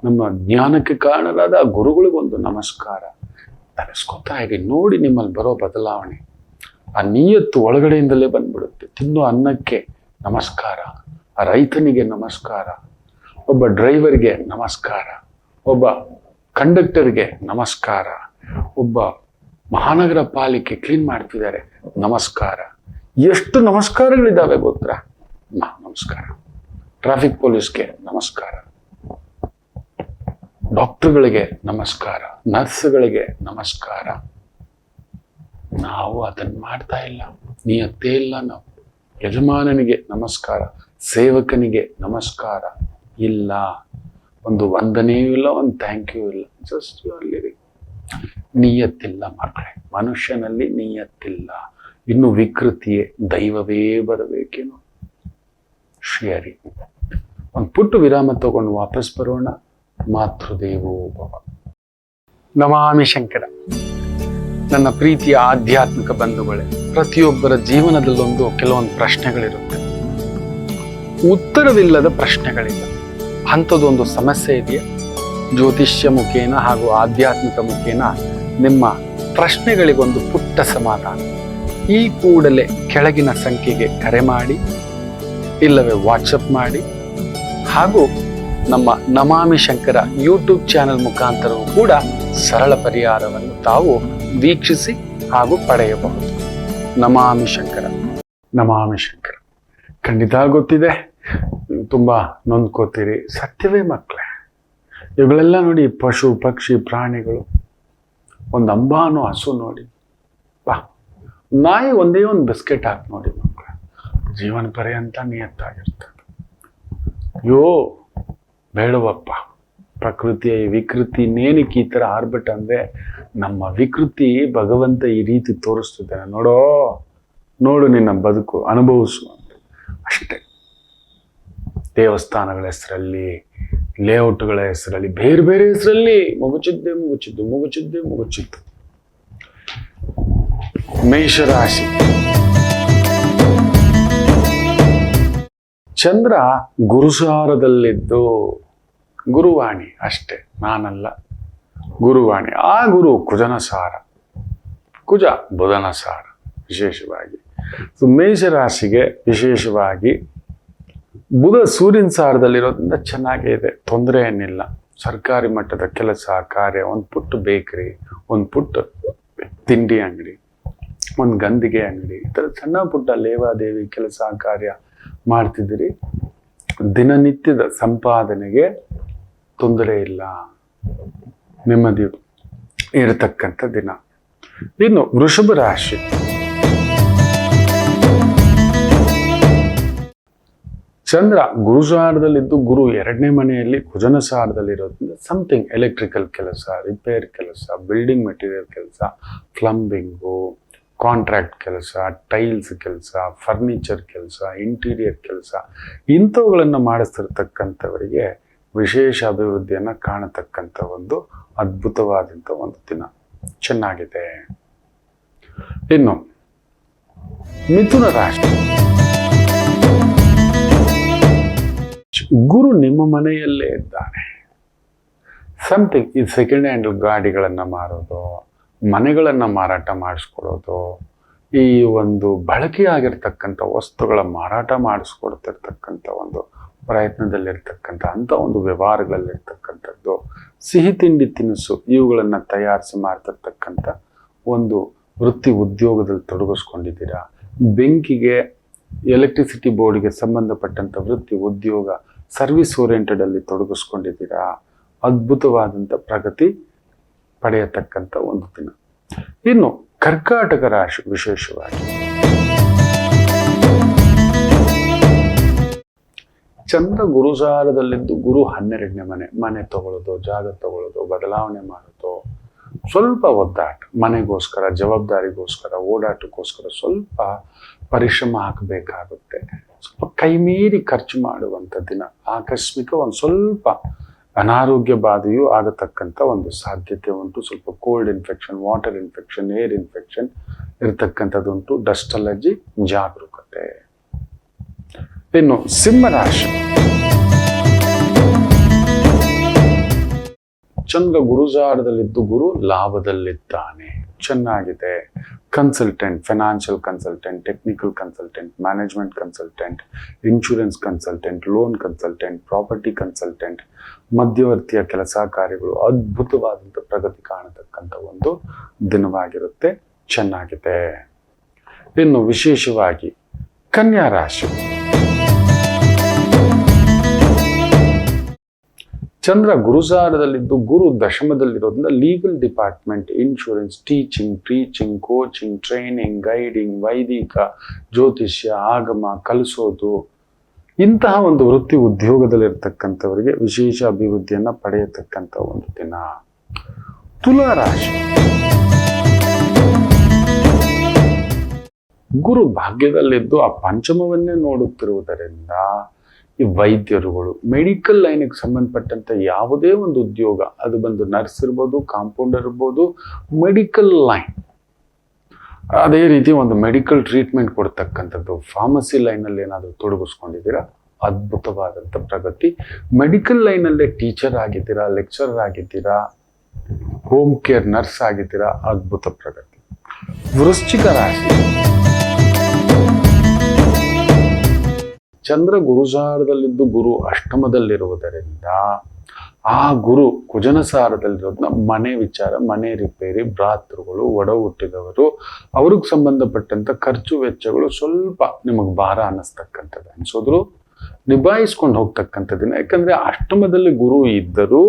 ನಮ್ಮ ಜ್ಞಾನಕ್ಕೆ ಕಾರಣರಾದ ಗುರುಗಳಿಗೊಂದು ನಮಸ್ಕಾರ. ನೆನೆಸ್ಕೊತಾ ಇರಿ, ನೋಡಿ ನಿಮ್ಮಲ್ಲಿ ಬರೋ ಬದಲಾವಣೆ. ಆ ನಿಯತ್ತು ಒಳಗಡೆಯಿಂದಲೇ ಬಂದ್ಬಿಡುತ್ತೆ. ತಿನ್ನೋ ಅನ್ನಕ್ಕೆ ನಮಸ್ಕಾರ, ಆ ರೈತನಿಗೆ ನಮಸ್ಕಾರ, ಒಬ್ಬ ಡ್ರೈವರ್ಗೆ ನಮಸ್ಕಾರ, ಒಬ್ಬ ಕಂಡಕ್ಟರ್ಗೆ ನಮಸ್ಕಾರ, ಒಬ್ಬ ಮಹಾನಗರ ಪಾಲಿಕೆ ಕ್ಲೀನ್ ಮಾಡ್ತಿದ್ದಾರೆ ನಮಸ್ಕಾರ. ಎಷ್ಟು ನಮಸ್ಕಾರಗಳಿದ್ದಾವೆ ಗೊತ್ತಾ? ನಮಸ್ಕಾರ. ಟ್ರಾಫಿಕ್ ಪೊಲೀಸ್ಗೆ ನಮಸ್ಕಾರ, ಡಾಕ್ಟರ್ಗಳಿಗೆ ನಮಸ್ಕಾರ, ನರ್ಸ್ಗಳಿಗೆ ನಮಸ್ಕಾರ. ನಾವು ಅದನ್ನು ಮಾಡ್ತಾ ಇಲ್ಲ, ನಿಯತ್ತೇ ಇಲ್ಲ. ನಾವು ಯಜಮಾನನಿಗೆ ನಮಸ್ಕಾರ, ಸೇವಕನಿಗೆ ನಮಸ್ಕಾರ ಇಲ್ಲ, ಒಂದು ವಂದನೆಯೂ ಇಲ್ಲ, ಒಂದು ಥ್ಯಾಂಕ್ ಯು ಇಲ್ಲ. ಜಸ್ಟ್ ಅಲ್ಲಿ ನಿಯತ್ತಿಲ್ಲ ಮಕ್ಕಳೇ, ಮನುಷ್ಯನಲ್ಲಿ ನಿಯತ್ತಿಲ್ಲ. ಇನ್ನು ವಿಕೃತಿಯೇ, ದೈವವೇ ಬರಬೇಕೇನೋ. ಶ್ರೀಹರಿ. ಒಂದು ಪುಟ್ಟು ವಿರಾಮ ತಗೊಂಡು ವಾಪಸ್ ಬರೋಣ. ಮಾತೃದೇವೋ ಭವ. ನಮಾಮಿ ಶಂಕರ. ನನ್ನ ಪ್ರೀತಿಯ ಆಧ್ಯಾತ್ಮಿಕ ಬಂಧುಗಳೇ, ಪ್ರತಿಯೊಬ್ಬರ ಜೀವನದಲ್ಲೊಂದು ಕೆಲವೊಂದು ಪ್ರಶ್ನೆಗಳಿರುತ್ತೆ, ಉತ್ತರವಿಲ್ಲದ ಪ್ರಶ್ನೆಗಳಿಲ್ಲ. ಅಂಥದ್ದೊಂದು ಸಮಸ್ಯೆ ಇದೆಯಾ? ಜ್ಯೋತಿಷ್ಯ ಮುಖೇನ ಹಾಗೂ ಆಧ್ಯಾತ್ಮಿಕ ಮುಖೇನ ನಿಮ್ಮ ಪ್ರಶ್ನೆಗಳಿಗೊಂದು ಪುಟ್ಟ ಸಮಾಧಾನ. ಈ ಕೂಡಲೇ ಕೆಳಗಿನ ಸಂಖ್ಯೆಗೆ ಕರೆ ಮಾಡಿ, ಇಲ್ಲವೇ ವಾಟ್ಸಪ್ ಮಾಡಿ, ಹಾಗೂ ನಮ್ಮ ನಮಾಮಿ ಶಂಕರ ಯೂಟ್ಯೂಬ್ ಚಾನೆಲ್ ಮುಖಾಂತರವೂ ಕೂಡ ಸರಳ ಪರಿಹಾರವನ್ನು ತಾವು ವೀಕ್ಷಿಸಿ ಹಾಗೂ ಪಡೆಯಬಹುದು. ನಮಾಮಿ ಶಂಕರ. ನಮಾಮಿ ಶಂಕರ. ಖಂಡಿತ ಗೊತ್ತಿದೆ, ತುಂಬಾ ನೊಂದ್ಕೋತೀರಿ. ಸತ್ಯವೇ ಮಕ್ಕಳೇ. ಇವುಗಳೆಲ್ಲ ನೋಡಿ, ಪಶು ಪಕ್ಷಿ ಪ್ರಾಣಿಗಳು, ಒಂದು ಅಂಬಾನು ಹಸು ನೋಡಿ, ಬಾ ನಾಯಿ ಒಂದೇ ಒಂದು ಬಿಸ್ಕೆಟ್ ಹಾಕಿ ನೋಡಿ ಮಕ್ಕಳೇ, ಜೀವನ ಪರ್ಯಂತ ನಿಯತ್ತಾಗಿರ್ತದೆ. ಅಯ್ಯೋ ಬೇಡವಪ್ಪ, ಪ್ರಕೃತಿಯ ಈ ವಿಕೃತಿ ಇನ್ನೇನಕ್ಕೆ ಈ ಥರ ಆರ್ಬಿಟ್ಟಂದ್ರೆ, ನಮ್ಮ ವಿಕೃತಿ ಭಗವಂತ ಈ ರೀತಿ ತೋರಿಸ್ತಿದ್ದಾನೆ. ನೋಡು ನಿನ್ನ ಬದುಕು, ಅನುಭವಿಸು ಅಷ್ಟೇ. ದೇವಸ್ಥಾನಗಳ ಹೆಸರಲ್ಲಿ, ಲೇಔಟ್ಗಳ ಹೆಸರಲ್ಲಿ, ಬೇರೆ ಬೇರೆ ಹೆಸರಲ್ಲಿ ಮುಗುಚಿದ್ದು. ಮೇಷರಾಶಿ. ಚಂದ್ರ ಗುರುಸಾರದಲ್ಲಿದ್ದು, ಗುರುವಾಣಿ ಅಷ್ಟೇ, ನಾನಲ್ಲ, ಗುರುವಾಣಿ. ಆ ಗುರು ಕುಜನ ಸಾರ, ಕುಜ ಬುಧನ ಸಾರ ವಿಶೇಷವಾಗಿ. ಮೇಷರಾಶಿಗೆ ವಿಶೇಷವಾಗಿ ಬುಧ ಸೂರ್ಯನ ಸಾರದಲ್ಲಿರೋದ್ರಿಂದ ಚೆನ್ನಾಗೇ ಇದೆ, ತೊಂದರೆ ಏನಿಲ್ಲ. ಸರ್ಕಾರಿ ಮಟ್ಟದ ಕೆಲಸ ಕಾರ್ಯ, ಒಂದು ಪುಟ್ಟ ಬೇಕರಿ, ಒಂದು ಪುಟ್ಟ ತಿಂಡಿ ಅಂಗಡಿ, ಒಂದು ಗಂದಿಗೆ ಅಂಗಡಿ, ಈ ಥರ ಸಣ್ಣ ಪುಟ್ಟ ಲೇವಾದೇವಿ ಕೆಲಸ ಕಾರ್ಯ ಮಾಡ್ತಿದ್ದೀರಿ. ದಿನನಿತ್ಯದ ಸಂಪಾದನೆಗೆ ತೊಂದರೆ ಇಲ್ಲ, ನೆಮ್ಮದಿ ಇರತಕ್ಕಂಥ ದಿನ. ಇನ್ನು ವೃಷಭ ರಾಶಿ. ಚಂದ್ರ ಗುರುಸಾರದಲ್ಲಿದ್ದು, ಗುರು 2ನೇ ಮನೆಯಲ್ಲಿ ಕುಜನ ಸಾರದಲ್ಲಿರೋದ್ರಿಂದ ಸಮಥಿಂಗ್ ಎಲೆಕ್ಟ್ರಿಕಲ್ ಕೆಲಸ, ರಿಪೇರ್ ಕೆಲಸ, ಬಿಲ್ಡಿಂಗ್ ಮೆಟೀರಿಯಲ್ ಕೆಲಸ, ಪ್ಲಂಬಿಂಗು, ಕಾಂಟ್ರಾಕ್ಟ್ ಕೆಲಸ, ಟೈಲ್ಸ್ ಕೆಲಸ, ಫರ್ನಿಚರ್ ಕೆಲಸ, ಇಂಟೀರಿಯರ್ ಕೆಲಸ, ಇಂಥವುಗಳನ್ನು ಮಾಡಿಸ್ತಿರ್ತಕ್ಕಂಥವರಿಗೆ ವಿಶೇಷ ಅಭಿವೃದ್ಧಿಯನ್ನು ಕಾಣತಕ್ಕಂಥ ಒಂದು ಅದ್ಭುತವಾದಂಥ ಒಂದು ದಿನ ಚೆನ್ನಾಗಿದೆ. ಇನ್ನು ಮಿಥುನ ರಾಶಿ. ಗುರು ನಿಮ್ಮ ಮನೆಯಲ್ಲೇ ಇದ್ದಾನೆ. ಸಮಥಿಂಗ್ ಈ ಸೆಕೆಂಡ್ ಹ್ಯಾಂಡ್ ಗಾಡಿಗಳನ್ನು ಮಾರೋದು, ಮನೆಗಳನ್ನು ಮಾರಾಟ ಮಾಡಿಸ್ಕೊಡೋದು, ಈ ಒಂದು ಬಳಕೆಯಾಗಿರ್ತಕ್ಕಂಥ ವಸ್ತುಗಳ ಮಾರಾಟ ಮಾಡಿಸ್ಕೊಡ್ತಿರ್ತಕ್ಕಂಥ ಒಂದು ಪ್ರಯತ್ನದಲ್ಲಿರ್ತಕ್ಕಂಥ ಅಂಥ ಒಂದು ವ್ಯವಹಾರಗಳಲ್ಲಿರ್ತಕ್ಕಂಥದ್ದು, ಸಿಹಿ ತಿಂಡಿ ತಿನಿಸು ಇವುಗಳನ್ನು ತಯಾರಿಸಿ ಮಾಡ್ತಿರ್ತಕ್ಕಂಥ ಒಂದು ವೃತ್ತಿ ಉದ್ಯೋಗದಲ್ಲಿ ತೊಡಗಿಸ್ಕೊಂಡಿದ್ದೀರಾ. ಬೆಂಕಿಗೆ ಎಲೆಕ್ಟ್ರಿಸಿಟಿ ಬೋರ್ಡ್ಗೆ ಸಂಬಂಧಪಟ್ಟಂಥ ವೃತ್ತಿ, ಉದ್ಯೋಗ, ಸರ್ವಿಸ್ ಓರಿಯೆಂಟೆಡ್ ಅಲ್ಲಿ ತೊಡಗಿಸ್ಕೊಂಡಿದ್ದೀರಾ, ಅದ್ಭುತವಾದಂಥ ಪ್ರಗತಿ ಪಡೆಯತಕ್ಕಂಥ ಒಂದು ದಿನ. ಇನ್ನು ಕರ್ಕಾಟಕ ರಾಶಿ ವಿಶೇಷವಾಗಿ ಚಂದ್ರ ಗುರುಸಾರದಲ್ಲಿದ್ದು ಗುರು 12ನೇ ಮನೆ ತಗೊಳ್ಳೋದು, ಜಾಗ ತಗೊಳ್ಳೋದು, ಬದಲಾವಣೆ ಮಾಡೋದು, ಸ್ವಲ್ಪ ಒದ್ದಾಟ, ಮನೆಗೋಸ್ಕರ, ಜವಾಬ್ದಾರಿಗೋಸ್ಕರ, ಓಡಾಟಕ್ಕೋಸ್ಕರ ಸ್ವಲ್ಪ ಪರಿಶ್ರಮ ಹಾಕಬೇಕಾಗುತ್ತೆ. ಸ್ವಲ್ಪ ಕೈಮೀರಿ ಖರ್ಚು ಮಾಡುವಂಥ ದಿನ. ಆಕಸ್ಮಿಕ ಒಂದು ಸ್ವಲ್ಪ ಅನಾರೋಗ್ಯ ಬಾಧೆಯೂ ಆಗತಕ್ಕಂಥ ಒಂದು ಸಾಧ್ಯತೆ ಉಂಟು. ಸ್ವಲ್ಪ cold infection, water infection, air infection ಇರತಕ್ಕಂಥದ್ದುಂಟು. ಡಸ್ಟ್ ಅಲರ್ಜಿ, ಜಾಗರೂಕತೆ. ಇನ್ನು ಸಿಂಹರಾಶಿ ಚಂದ್ರ ಗುರುಸಾರದಲ್ಲಿದ್ದು ಗುರು ಲಾಭದಲ್ಲಿದ್ದಾನೆ, ಚೆನ್ನಾಗಿದೆ. Consultant, financial consultant, technical consultant, management consultant, insurance consultant, loan consultant, property consultant, ಮಧ್ಯವರ್ತಿಯ ಕೆಲಸ ಕಾರ್ಯಗಳು ಅದ್ಭುತವಾದಂಥ ಪ್ರಗತಿ ಕಾಣತಕ್ಕಂಥ ಒಂದು ದಿನವಾಗಿರುತ್ತೆ, ಚೆನ್ನಾಗಿದೆ. ಇನ್ನು ವಿಶೇಷವಾಗಿ ಕನ್ಯಾ ರಾಶಿ ಚಂದ್ರ ಗುರುಸಾರದಲ್ಲಿದ್ದು ಗುರು ದಶಮದಲ್ಲಿರೋದ್ರಿಂದ legal department, insurance, teaching, teaching, coaching, training, guiding, ವೈದಿಕ, ಜ್ಯೋತಿಷ್ಯ, ಆಗಮ, ಕಲಿಸೋದು, ಇಂತಹ ಒಂದು ವೃತ್ತಿ ಉದ್ಯೋಗದಲ್ಲಿರ್ತಕ್ಕಂಥವರಿಗೆ ವಿಶೇಷ ಅಭಿವೃದ್ಧಿಯನ್ನ ಪಡೆಯತಕ್ಕಂಥ ಒಂದು ದಿನ. ತುಲಾ ರಾಶಿ ಗುರು ಭಾಗ್ಯದಲ್ಲಿದ್ದು ಆ ಪಂಚಮವನ್ನೇ ನೋಡುತ್ತಿರುವುದರಿಂದ ಈ ವೈದ್ಯರುಗಳು, ಮೆಡಿಕಲ್ ಲೈನ್ಗೆ ಸಂಬಂಧಪಟ್ಟಂತ ಯಾವುದೇ ಒಂದು ಉದ್ಯೋಗ, ಅದು ಬಂದು ನರ್ಸ್ ಇರ್ಬೋದು, ಕಾಂಪೌಂಡರ್ ಇರ್ಬೋದು, ಮೆಡಿಕಲ್ ಲೈನ್, ಅದೇ ರೀತಿ ಒಂದು ಮೆಡಿಕಲ್ ಟ್ರೀಟ್ಮೆಂಟ್ ಕೊಡ್ತಕ್ಕಂಥದ್ದು, ಫಾರ್ಮಸಿ ಲೈನಲ್ಲಿ ಏನಾದರೂ ತೊಡಗಿಸ್ಕೊಂಡಿದ್ದೀರಾ, ಅದ್ಭುತವಾದಂಥ ಪ್ರಗತಿ. ಮೆಡಿಕಲ್ ಲೈನಲ್ಲೇ ಟೀಚರ್ ಆಗಿದ್ದೀರಾ, ಲೆಕ್ಚರರ್ ಆಗಿದ್ದೀರಾ, ಹೋಮ್ ಕೇರ್ ನರ್ಸ್ ಆಗಿದ್ದೀರಾ, ಅದ್ಭುತ ಪ್ರಗತಿ. ವೃಶ್ಚಿಕ ರಾಶಿ ಚಂದ್ರ ಗುರುಸಾರದಲ್ಲಿದ್ದು ಗುರು ಅಷ್ಟಮದಲ್ಲಿರುವುದರಿಂದ ಆ ಗುರು ಕುಜನ ಸಾರದಲ್ಲಿರೋದನ್ನ ಮನೆ ವಿಚಾರ, ಮನೆ ರಿಪೇರಿ, ಭ್ರಾತೃಗಳು, ಒಡ ಹುಟ್ಟಿದವರು, ಅವ್ರಿಗೆ ಸಂಬಂಧಪಟ್ಟಂತ ಖರ್ಚು ವೆಚ್ಚಗಳು ಸ್ವಲ್ಪ ನಿಮಗೆ ಭಾರ ಅನ್ನಿಸ್ತಕ್ಕಂಥದ್ದು, ಅನ್ಸೋದ್ರು ನಿಭಾಯಿಸ್ಕೊಂಡು ಹೋಗ್ತಕ್ಕಂಥದ್ದಿನ. ಯಾಕಂದ್ರೆ ಅಷ್ಟಮದಲ್ಲಿ ಗುರು ಇದ್ದರೂ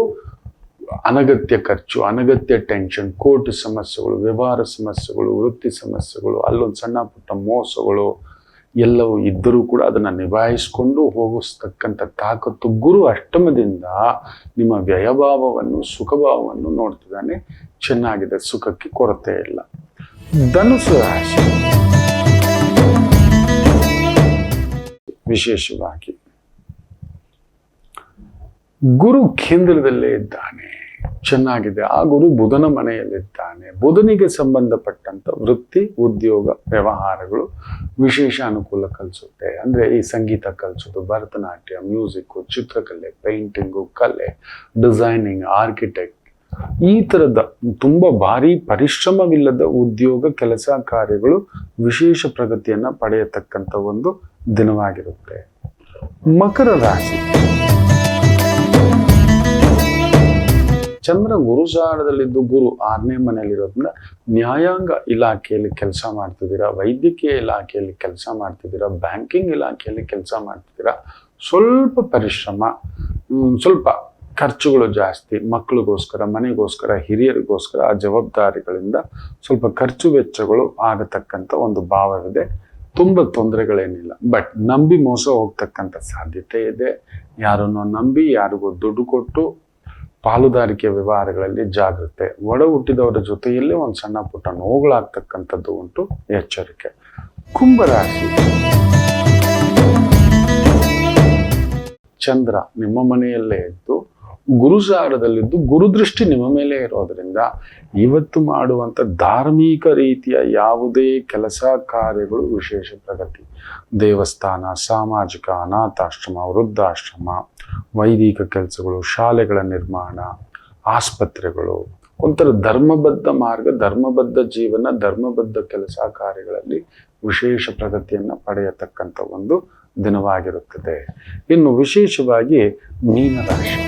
ಅನಗತ್ಯ ಖರ್ಚು, ಅನಗತ್ಯ ಟೆನ್ಷನ್, ಕೋರ್ಟ್ ಸಮಸ್ಯೆಗಳು, ವ್ಯವಹಾರ ಸಮಸ್ಯೆಗಳು, ವೃತ್ತಿ ಸಮಸ್ಯೆಗಳು, ಅಲ್ಲೊಂದು ಸಣ್ಣ ಪುಟ್ಟ ಮೋಸಗಳು ಎಲ್ಲವೂ ಇದ್ದರೂ ಕೂಡ ಅದನ್ನು ನಿಭಾಯಿಸಿಕೊಂಡು ಹೋಗಿಸ್ತಕ್ಕಂಥ ತಾಕತ್ತು ಗುರು ಅಷ್ಟಮದಿಂದ ನಿಮ್ಮ ವ್ಯಯಭಾವವನ್ನು, ಸುಖಭಾವವನ್ನು ನೋಡ್ತಿದ್ದಾನೆ, ಚೆನ್ನಾಗಿದೆ, ಸುಖಕ್ಕೆ ಕೊರತೆ ಇಲ್ಲ. ಧನುಸು ರಾಶಿ ವಿಶೇಷವಾಗಿ ಗುರು ಕೇಂದ್ರದಲ್ಲೇ ಇದ್ದಾನೆ, ಚೆನ್ನಾಗಿದೆ. ಆ ಗುರು ಬುಧನ ಮನೆಯಲ್ಲಿದ್ದಾನೆ. ಬುಧನಿಗೆ ಸಂಬಂಧಪಟ್ಟಂತ ವೃತ್ತಿ, ಉದ್ಯೋಗ, ವ್ಯವಹಾರಗಳು ವಿಶೇಷ ಅನುಕೂಲ ಕಲಿಸುತ್ತೆ. ಅಂದ್ರೆ ಈ ಸಂಗೀತ ಕಲಿಸೋದು, ಭರತನಾಟ್ಯ, ಮ್ಯೂಸಿಕ್, ಚಿತ್ರಕಲೆ, ಪೇಂಟಿಂಗು, ಕಲೆ, ಡಿಸೈನಿಂಗ್, ಆರ್ಕಿಟೆಕ್ಟ್, ಈ ತರದ ತುಂಬಾ ಭಾರಿ ಪರಿಶ್ರಮವಿಲ್ಲದ ಉದ್ಯೋಗ, ಕೆಲಸ ಕಾರ್ಯಗಳು ವಿಶೇಷ ಪ್ರಗತಿಯನ್ನ ಪಡೆಯತಕ್ಕಂಥ ಒಂದು ದಿನವಾಗಿರುತ್ತೆ. ಮಕರ ರಾಶಿ ಚಂದ್ರ ಗುರುಸಾರದಲ್ಲಿದ್ದು ಗುರು 6ನೇ ಮನೆಯಲ್ಲಿರೋದ್ರಿಂದ ನ್ಯಾಯಾಂಗ ಇಲಾಖೆಯಲ್ಲಿ ಕೆಲಸ ಮಾಡ್ತಿದ್ದೀರಾ, ವೈದ್ಯಕೀಯ ಇಲಾಖೆಯಲ್ಲಿ ಕೆಲಸ ಮಾಡ್ತಿದ್ದೀರಾ, ಬ್ಯಾಂಕಿಂಗ್ ಇಲಾಖೆಯಲ್ಲಿ ಕೆಲಸ ಮಾಡ್ತಿದ್ದೀರಾ, ಸ್ವಲ್ಪ ಪರಿಶ್ರಮ, ಸ್ವಲ್ಪ ಖರ್ಚುಗಳು ಜಾಸ್ತಿ, ಮಕ್ಕಳಿಗೋಸ್ಕರ, ಮನೆಗೋಸ್ಕರ, ಹಿರಿಯರಿಗೋಸ್ಕರ, ಆ ಜವಾಬ್ದಾರಿಗಳಿಂದ ಸ್ವಲ್ಪ ಖರ್ಚು ವೆಚ್ಚಗಳು ಆಗತಕ್ಕಂಥ ಒಂದು ಭಾವವಿದೆ. ತುಂಬ ತೊಂದರೆಗಳೇನಿಲ್ಲ. ಬಟ್ ನಂಬಿ ಮೋಸ ಹೋಗ್ತಕ್ಕಂಥ ಸಾಧ್ಯತೆ ಇದೆ. ಯಾರನ್ನೋ ನಂಬಿ ಯಾರಿಗೋ ದುಡ್ಡು ಕೊಟ್ಟು ಪಾಲುದಾರಿಕೆ ವ್ಯವಹಾರಗಳಲ್ಲಿ ಜಾಗ್ರತೆ. ಒಡ ಹುಟ್ಟಿದವರ ಜೊತೆಯಲ್ಲೇ ಒಂದು ಸಣ್ಣ ಪುಟ್ಟ ನೋವುಗಳಾಗ್ತಕ್ಕಂಥದ್ದು ಉಂಟು, ಎಚ್ಚರಿಕೆ. ಕುಂಭರಾಶಿ ಚಂದ್ರ ನಿಮ್ಮ ಮನೆಯಲ್ಲೇ ಇದ್ದು ಗುರುಸಾರದಲ್ಲಿದ್ದು ಗುರುದೃಷ್ಟಿ ನಿಮ್ಮ ಮೇಲೆ ಇರೋದ್ರಿಂದ ಇವತ್ತು ಮಾಡುವಂಥ ಧಾರ್ಮಿಕ ರೀತಿಯ ಯಾವುದೇ ಕೆಲಸ ಕಾರ್ಯಗಳು ವಿಶೇಷ ಪ್ರಗತಿ. ದೇವಸ್ಥಾನ, ಸಾಮಾಜಿಕ, ಅನಾಥಾಶ್ರಮ, ವೃದ್ಧಾಶ್ರಮ, ವೈದಿಕ ಕೆಲಸಗಳು, ಶಾಲೆಗಳ ನಿರ್ಮಾಣ, ಆಸ್ಪತ್ರೆಗಳು, ಒಂಥರ ಧರ್ಮಬದ್ಧ ಮಾರ್ಗ, ಧರ್ಮಬದ್ಧ ಜೀವನ, ಧರ್ಮಬದ್ಧ ಕೆಲಸ ಕಾರ್ಯಗಳಲ್ಲಿ ವಿಶೇಷ ಪ್ರಗತಿಯನ್ನು ಪಡೆಯತಕ್ಕಂಥ ಒಂದು ದಿನವಾಗಿರುತ್ತದೆ. ಇನ್ನು ವಿಶೇಷವಾಗಿ ಮೀನರಾಶಿ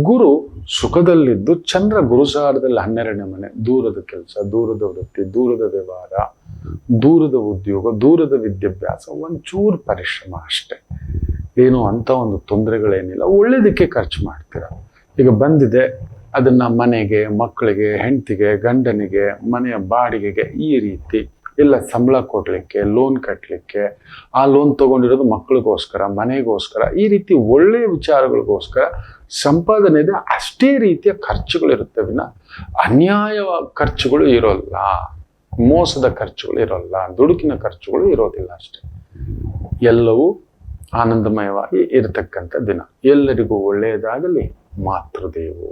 ಗುರು ಸುಖದಲ್ಲಿದ್ದು ಚಂದ್ರ ಗುರುಸಾರದಲ್ಲಿ 12ನೇ ಮನೆ, ದೂರದ ಕೆಲಸ, ದೂರದ ವೃತ್ತಿ, ದೂರದ ವ್ಯವಹಾರ, ದೂರದ ಉದ್ಯೋಗ, ದೂರದ ವಿದ್ಯಾಭ್ಯಾಸ, ಒಂಚೂರು ಪರಿಶ್ರಮ ಅಷ್ಟೆ. ಏನು ಅಂತ ಒಂದು ತೊಂದರೆಗಳೇನಿಲ್ಲ, ಒಳ್ಳೇದಕ್ಕೆ ಖರ್ಚು ಮಾಡ್ತೀರ. ಈಗ ಬಂದಿದೆ ಅದನ್ನ ಮನೆಗೆ, ಮಕ್ಕಳಿಗೆ, ಹೆಂಡತಿಗೆ, ಗಂಡನಿಗೆ, ಮನೆಯ ಬಾಡಿಗೆಗೆ, ಈ ರೀತಿ ಇಲ್ಲ ಸಂಬಳ ಕೊಡ್ಲಿಕ್ಕೆ, ಲೋನ್ ಕಟ್ಟಲಿಕ್ಕೆ, ಆ ಲೋನ್ ತಗೊಂಡಿರೋದು ಮಕ್ಕಳಿಗೋಸ್ಕರ, ಮನೆಗೋಸ್ಕರ, ಈ ರೀತಿ ಒಳ್ಳೆಯ ವಿಚಾರಗಳಿಗೋಸ್ಕರ ಸಂಪಾದನೆ ಇದೆ. ಅಷ್ಟೇ ರೀತಿಯ ಖರ್ಚುಗಳಿರುತ್ತೆ ವಿನ ಅನ್ಯಾಯ ಖರ್ಚುಗಳು ಇರೋಲ್ಲ, ಮೋಸದ ಖರ್ಚುಗಳು ಇರೋಲ್ಲ, ದುಡುಕಿನ ಖರ್ಚುಗಳು ಇರೋದಿಲ್ಲ. ಅಷ್ಟೇ, ಎಲ್ಲವೂ ಆನಂದಮಯವಾಗಿ ಇರತಕ್ಕಂಥ ದಿನ. ಎಲ್ಲರಿಗೂ ಒಳ್ಳೆಯದಾಗಲಿ. ಮಾತೃದೇವೋ